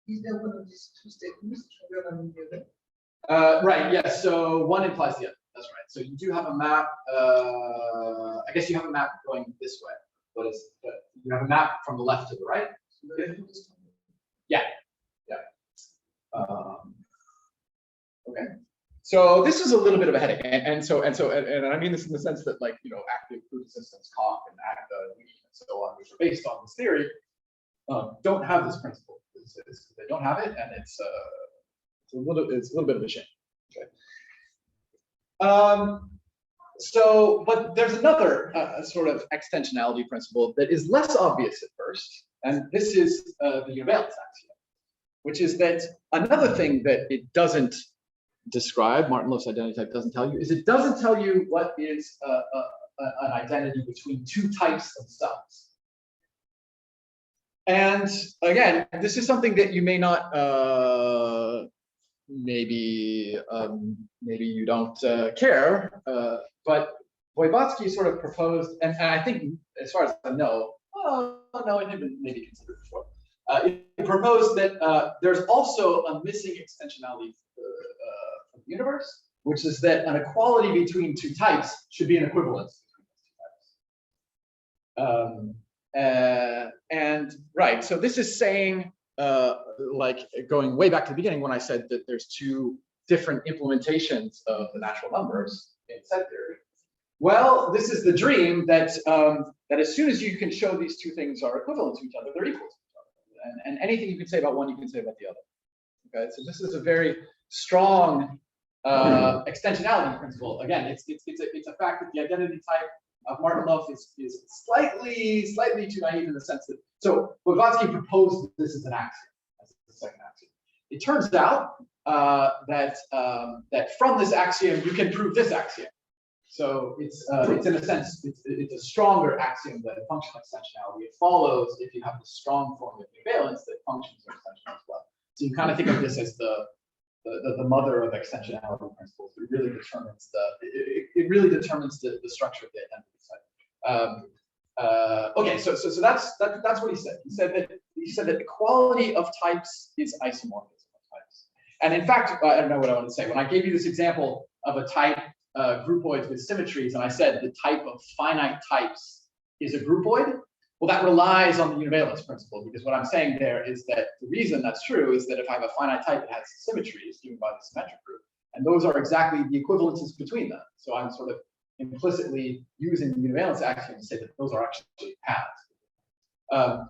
Is there one of these two statements stronger than the other? Right, yes. So one implies the other. That's right. So you do have a map. I guess you have a map going this way. But you have a map from the left to the right. Yeah. Yeah. Okay. So this is a little bit of a headache, and I mean this in the sense that, like, active proof systems, Coq and ACTA and so on, which are based on this theory, don't have this principle. They don't have it, and it's a little bit of a shame. Okay. But there's another sort of extensionality principle that is less obvious at first, and this is the Univalence axiom, which is that another thing that it doesn't describe, Martin-Löf's identity type doesn't tell you, is it doesn't tell you what is an identity between two types of subs. And again, this is something that you may not, maybe you don't care, but Voevodsky sort of proposed, and I think, as far as I know, well, no, it had been maybe considered before. It proposed that there's also a missing extensionality of the universe, which is that an equality between two types should be an equivalence between those two types. And right, so this is saying, like going way back to the beginning when I said that there's two different implementations of the natural numbers in set theory. Well, this is the dream that that as soon as you can show these two things are equivalent to each other, they're equal to each other. And anything you can say about one, you can say about the other. Okay, so this is a very strong extensionality principle. Again, it's a fact that the identity type of Martin-Löf is slightly too naive in the sense that, so Voevodsky proposed this as an axiom, as the second axiom. It turns out that from this axiom you can prove this axiom. So it's in a sense it's a stronger axiom than functional extensionality. It follows if you have the strong form of Univalence that functions are extensional as well. So you kind of think of this as the mother of extensionality principles. It really determines the structure of the identity set. Okay, so that's what he said. He said that equality of types is isomorphism of types. And in fact, I don't know what I want to say. When I gave you this example of a type groupoids with symmetries, and I said the type of finite types is a groupoid, well, that relies on the univalence principle, because what I'm saying there is that the reason that's true is that if I have a finite type, it has symmetries given by the symmetric group, and those are exactly the equivalences between them. So I'm sort of implicitly using the univalence axiom to say that those are actually paths.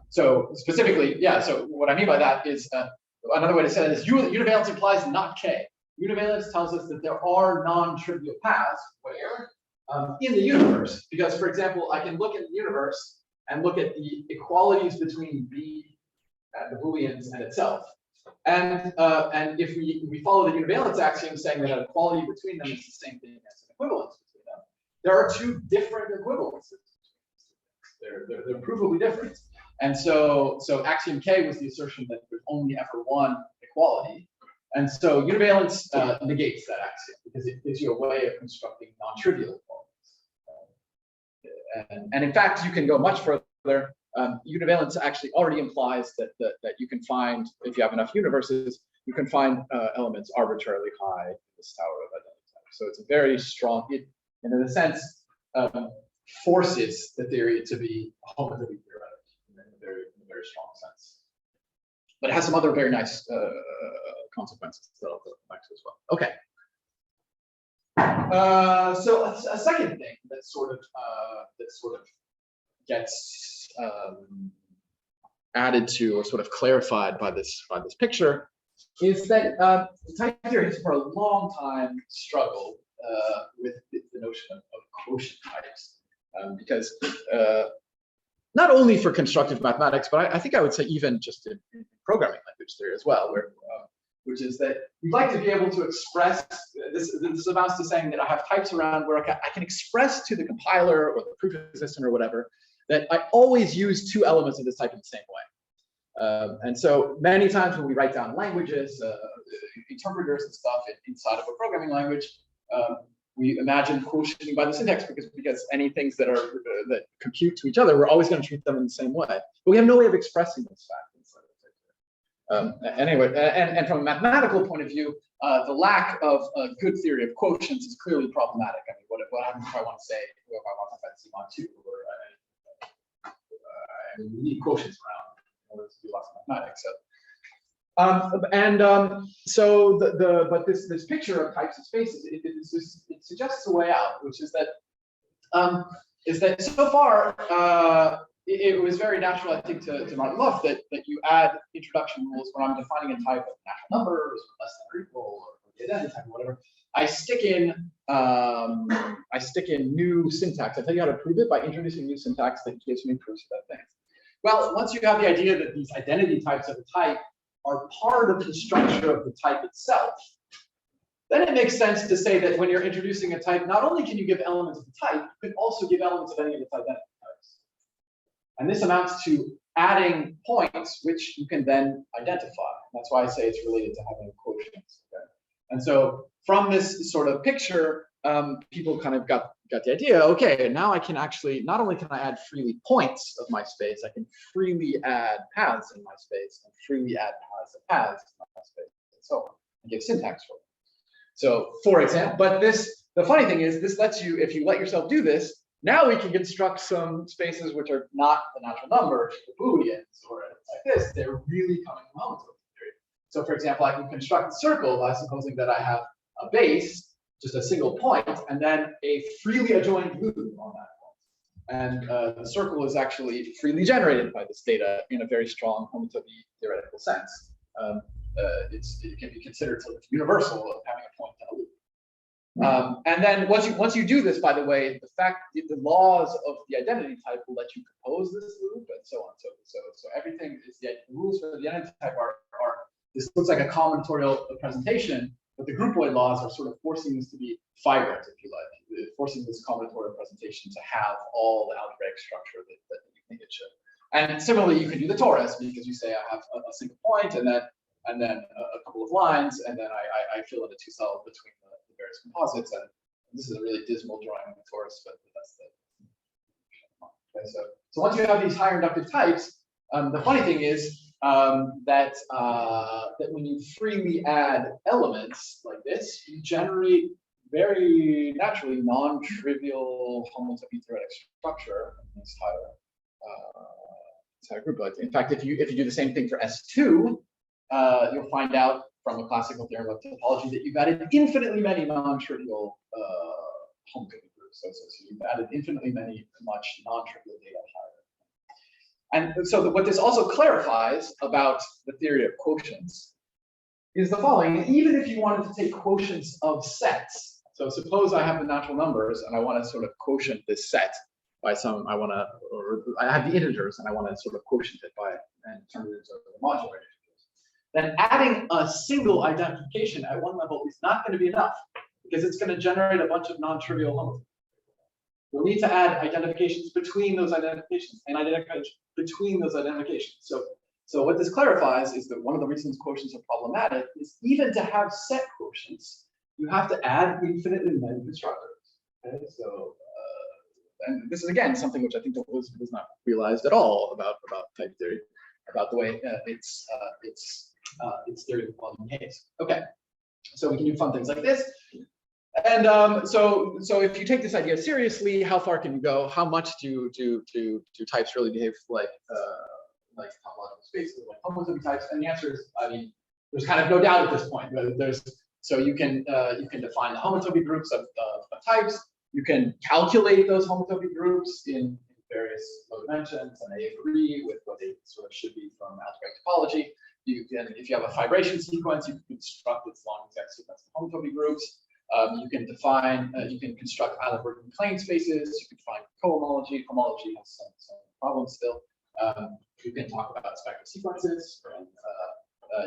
So specifically, yeah, so what I mean by that is, another way to say that is univalence implies not K. Univalence tells us that there are non-trivial paths where in the universe, because for example, I can look at the universe and look at the equalities between B, the Booleans, and itself. And if we follow the univalence axiom saying that an equality between them is the same thing as an equivalence between them, there are two different equivalences. They're provably different. And so axiom K was the assertion that there's only ever one equality. And so univalence negates that axiom because it gives you a way of constructing non-trivial equalities. And in fact, you can go much further. Univalence actually already implies that you can find, if you have enough universes, you can find elements arbitrarily high in this tower of identity type. So it's a very strong, and in a sense, forces the theory to be homotopy theoretic in a very strong sense. But it has some other very nice consequences that I'll go back to as well. Okay. So a second thing that sort of gets added to or sort of clarified by this picture is that type theory has for a long time struggled with the notion of quotient types because not only for constructive mathematics, but I think I would say even just in programming language theory as well, which is that you'd like to be able to express, this amounts to saying that I have types around where I can express to the compiler or the proof assistant or whatever, that I always use two elements of this type in the same way. And so many times when we write down languages, interpreters and stuff inside of a programming language, we imagine quotienting by the syntax because any things that compute to each other, we're always going to treat them in the same way. But we have no way of expressing this fact inside of it. Anyway, and from a mathematical point of view, the lack of a good theory of quotients is clearly problematic. I mean, what happens if I want to say, if I want to find C1, 2, or I mean, we need quotients around in order to do lots of mathematics. So but this picture of types of spaces it suggests a way out, which is that so far it was very natural, I think, to Martin-Löf that you add introduction rules when I'm defining a type of natural numbers, less than or equal, or the identity type, or whatever. I stick in new syntax. I tell you how to prove it by introducing new syntax that gives me proofs of that thing. Well, once you have the idea that these identity types of a type are part of the structure of the type itself, then it makes sense to say that when you're introducing a type, not only can you give elements of the type, you can also give elements of any of its identity types. And this amounts to adding points which you can then identify. That's why I say it's related to having quotients. Okay? And so from this sort of picture, people kind of got the idea, okay, now I can actually, not only can I add freely points of my space, I can freely add paths in my space and freely add paths in my space, and so on, and give syntax for it. So for example, but the funny thing is, this lets you, if you let yourself do this, now we can construct some spaces which are not the natural numbers, the Booleans, or like this. They're really coming from homotopy theory. So for example, I can construct a circle by supposing that I have a base, just a single point, and then a freely adjoined loop on that point. And the circle is actually freely generated by this data in a very strong homotopy theoretical sense. It can be considered sort of universal of having a point and a loop. And then once you do this, by the way, the laws of the identity type will let you compose this loop and so on. So everything is the rules for the identity type are this looks like a combinatorial presentation, but the Groupoid laws are sort of forcing this to be fibrant, if you like, forcing this combinatorial presentation to have all the algebraic structure that you think it should. And similarly, you can do the torus because you say I have a single point and then a couple of lines, and then I fill in a two-cell between the various composites. And this is a really dismal drawing of the torus, but that's the. Okay, so once you have these higher inductive types, the funny thing is that when you freely add elements like this, you generate very naturally non-trivial homotopy theoretic structure in this higher group. In fact, if you do the same thing for S2, you'll find out from a classical theorem of topology that you've added infinitely many non-trivial homotopy groups. So you've added infinitely much non-trivial data higher. And so what this also clarifies about the theory of quotients is the following. Even if you wanted to take quotients of sets, so suppose I have the natural numbers and I want to sort of quotient this set by some, or I have the integers and I want to sort of quotient it and turn it into a modular integers. Then adding a single identification at one level is not going to be enough because it's going to generate a bunch of non-trivial homotopy. We'll need to add identifications between those identifications and identifications between those identifications. So what this clarifies is that one of the reasons quotients are problematic is even to have set quotients, you have to add infinitely many constructors. Okay, so and this is again something which I think was not realized at all about type theory, about the way its theory of quality behaves. Okay, so we can do fun things like this. And so if you take this idea seriously, how far can you go? How much do types really behave like topological spaces, like homotopy types? And the answer is, I mean, there's kind of no doubt at this point. So you can define the homotopy groups of types. You can calculate those homotopy groups in various low dimensions, and I agree with what they sort of should be from algebraic topology. You can, if you have a fibration sequence, you can construct its long exact sequence of homotopy groups. You can define, you can construct Eilert-Working plane spaces. You can find cohomology. Homology has some problems still. You can talk about spectral sequences, and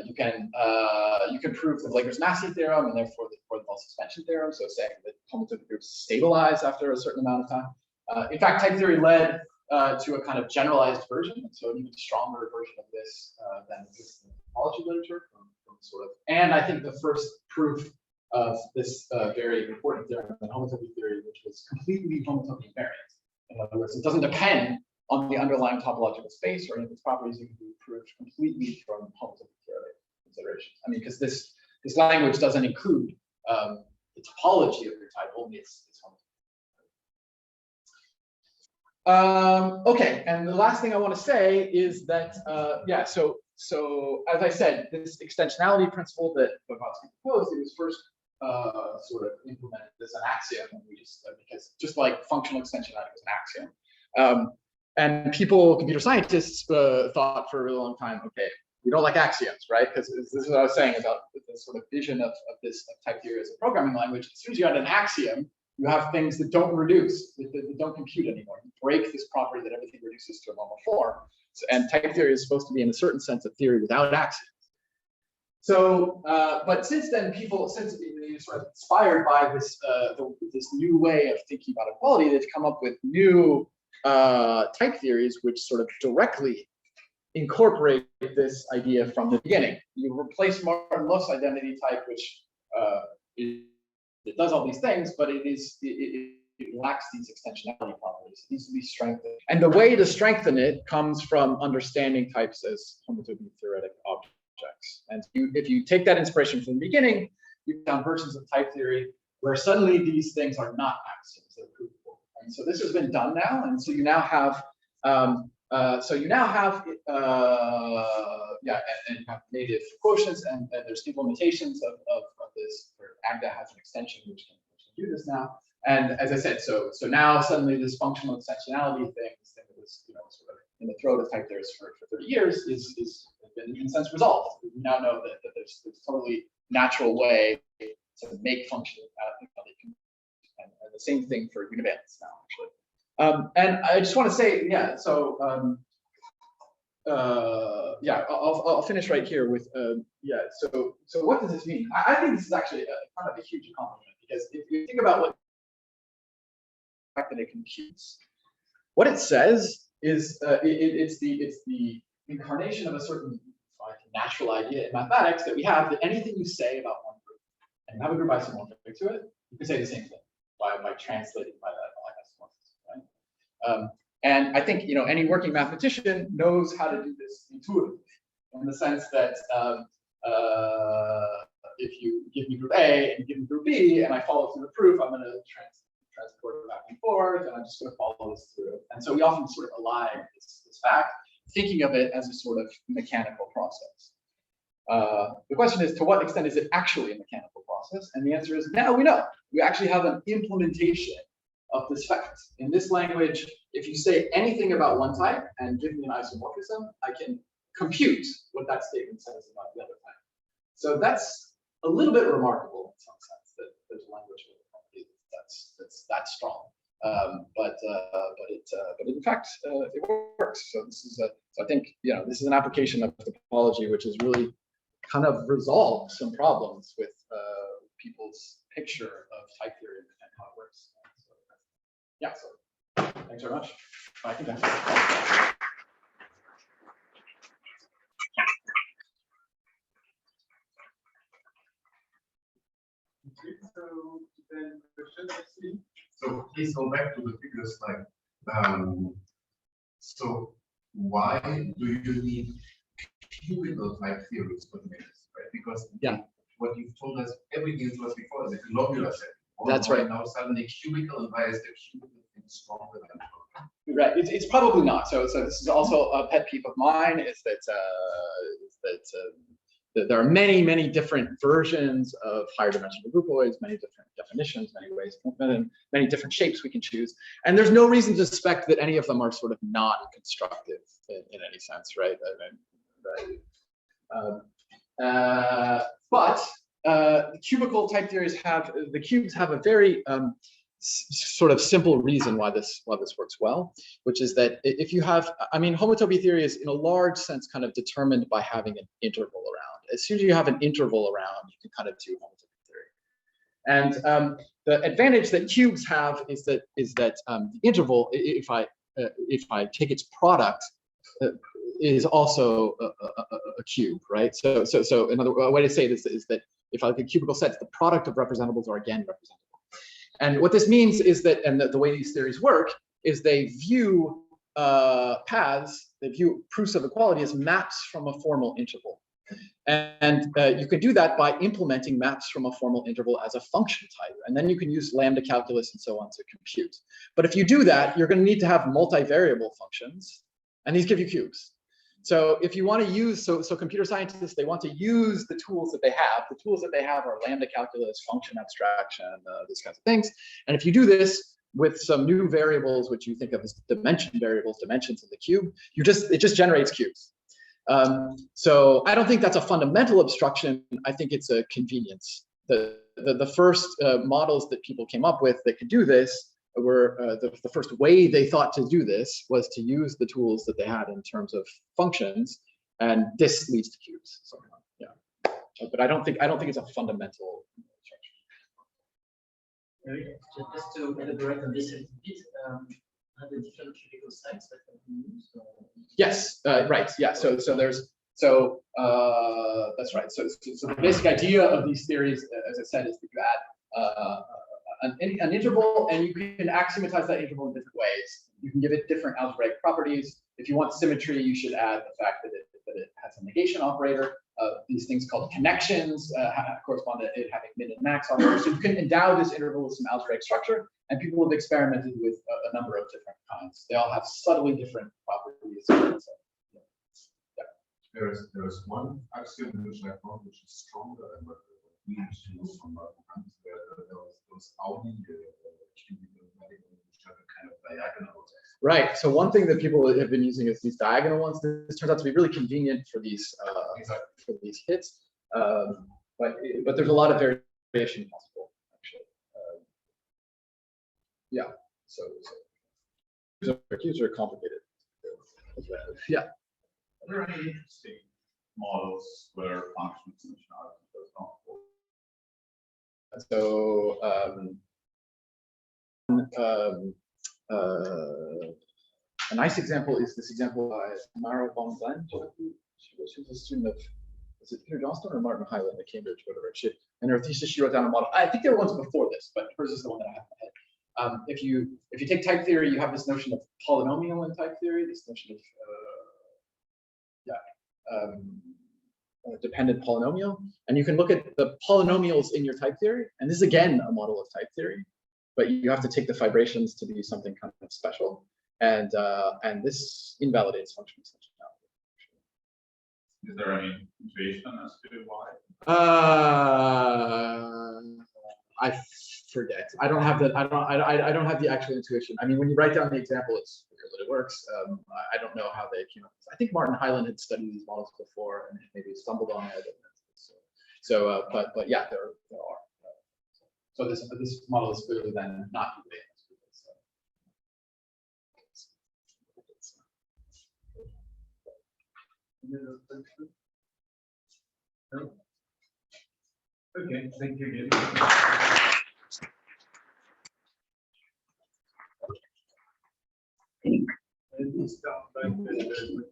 you can prove the Blaker's-Massey theorem, and therefore the Bell suspension theorem. So saying that homotopy groups stabilize after a certain amount of time. In fact, type theory led to a kind of generalized version, so an even stronger version of this than exists in the topology literature from sort of. And I think the first proof of this very important theorem in homotopy theory, which was completely homotopy invariant. In other words, it doesn't depend on the underlying topological space or any of its properties. It can be proved completely from homotopy theoretic considerations. I mean, because this language doesn't include the topology of your type, only its homotopy. Okay, and the last thing I want to say is that so as I said, this extensionality principle that Voevodsky proposed, it was first sort of implemented as an axiom, and we because just like functional extensionality was an axiom, and computer scientists thought for a really long time, okay, we don't like axioms, right? Because this is what I was saying about the sort of vision of this type theory as a programming language. As soon as you add an axiom, you have things that don't reduce, that don't compute anymore. You break this property that everything reduces to a normal form. So, and type theory is supposed to be, in a certain sense, a theory without axioms. So, but since then, since being sort of inspired by this this new way of thinking about equality, they've come up with new type theories which sort of directly incorporate this idea from the beginning. You replace Martin-Löf's identity type, which it does all these things, but it lacks these extensionality properties. It needs to be strengthened. And the way to strengthen it comes from understanding types as homotopy theoretic objects. And if you take that inspiration from the beginning, you found versions of type theory where suddenly these things are not axioms, they're provable. And so this has been done now. And so you now have So you now have, and you have native quotients, and there's implementations of this. Agda has an extension which can do this now. And as I said, so now suddenly this functional extensionality thing, this thing that was sort of in the throat of type theorists for 30 years, is been in a sense resolved. We now know that there's a totally natural way to make functions and the same thing for Univalence now, actually. And I just want to say, I'll finish right here with, so what does this mean? I think this is actually kind of a huge accomplishment, because if you think about what the fact that it computes, what it says is it's the incarnation of a certain natural idea in mathematics that we have, that anything you say about one group, and you have a group isomorphic to it, you can say the same thing by translating by that isomorphism, right? And I think any working mathematician knows how to do this intuitively, in the sense that if you give me group A and you give me group B, and I follow through the proof, I'm going to transport it back and forth, and I'm just going to follow this through. And so we often sort of ally this fact, thinking of it as a sort of mechanical process. The question is, to what extent is it actually a mechanical process? And the answer is, now we know. We actually have an implementation of this fact. In this language, if you say anything about one type and give me an isomorphism, I can compute what that statement says about the other type. So that's a little bit remarkable in some sense, that there's a language that's that strong. But in fact, it works. So this is so I think this is an application of topology which has really kind of resolved some problems with people's picture of type theory and how it works. So thanks very much. Bye. So please go back to the previous slide. So why do you need cubical type theories for the matrix, right? Because what you've told us, everything was before is a globular set. That's right. Now suddenly cubical, and why is the cubical thing stronger than right? It's probably not. So this is also a pet peeve of mine, is that there are many different versions of higher dimensional groupoids, many different definitions, many ways, many different shapes we can choose. And there's no reason to suspect that any of them are sort of non-constructive in any sense, right? But the cubical type theories the cubes have a very sort of simple reason why this works well, which is that if you have, homotopy theory is in a large sense kind of determined by having an interval around. As soon as you have an interval around, you can kind of do homotopy theory. And the advantage that cubes have is that the interval, if I take its product, is also a cube, right? So another way to say this is that if I look at cubical sets, the product of representables are again representable. And what this means is that, and the way these theories work, is they view paths, they view proofs of equality as maps from a formal interval. And you can do that by implementing maps from a formal interval as a function type. And then you can use lambda calculus and so on to compute. But if you do that, you're going to need to have multivariable functions, and these give you cubes. So if you want to use, so computer scientists, they want to use the tools that they have. The tools that they have are lambda calculus, function abstraction, these kinds of things. And if you do this with some new variables, which you think of as dimension variables, dimensions in the cube, it just generates cubes. So I don't think that's a fundamental obstruction. I think it's a convenience. The first models that people came up with that could do this were the first way they thought to do this was to use the tools that they had in terms of functions, and this leads to cubes. So but I don't think it's a fundamental obstruction. Just to elaborate on this a little bit, are the different cubical sites that can be used? Yes, right. Yeah. So there's that's right. So the basic idea of these theories, as I said, is that you add an interval, and you can axiomatize that interval in different ways. You can give it different algebraic properties. If you want symmetry, you should add the fact that it has a negation operator. These things called connections correspond to it having min and max operators. So you can endow this interval with some algebraic structure, and people have experimented with a number of different kinds. They all have subtly different properties. these. There is one axiom which I found which is stronger than what we used to know from Martin-Löf, where there was those Awodey cubical mathematics which have a kind of diagonal. Right. So one thing that people have been using is these diagonal ones. This turns out to be really convenient for these hits, but there's a lot of variation possible actually. Yeah. So cubes are complicated. Yeah. Are there any interesting models where function extensionality does not hold? So a nice example is this example by Mara von Glenn. She was a student of, was it Peter Johnston or Martin Highland at Cambridge, whatever. In her thesis, she wrote down a model. I think there were ones before this, but hers is the one that I have in my head. If you take type theory, you have this notion of polynomial in type theory, this notion of dependent polynomial, and you can look at the polynomials in your type theory, and this is again a model of type theory, but you have to take the fibrations to be something kind of special, and this invalidates function extensionality. Is there any intuition as to why? I forget. I don't have the. I don't have the actual intuition. I mean, when you write down the example, it's clear that it works. I don't know how they came up. I think Martin Highland had studied these models before and maybe stumbled on it. But yeah, there are. So this model is clearly then not Univalence. No? Okay, thank you again. And we start by the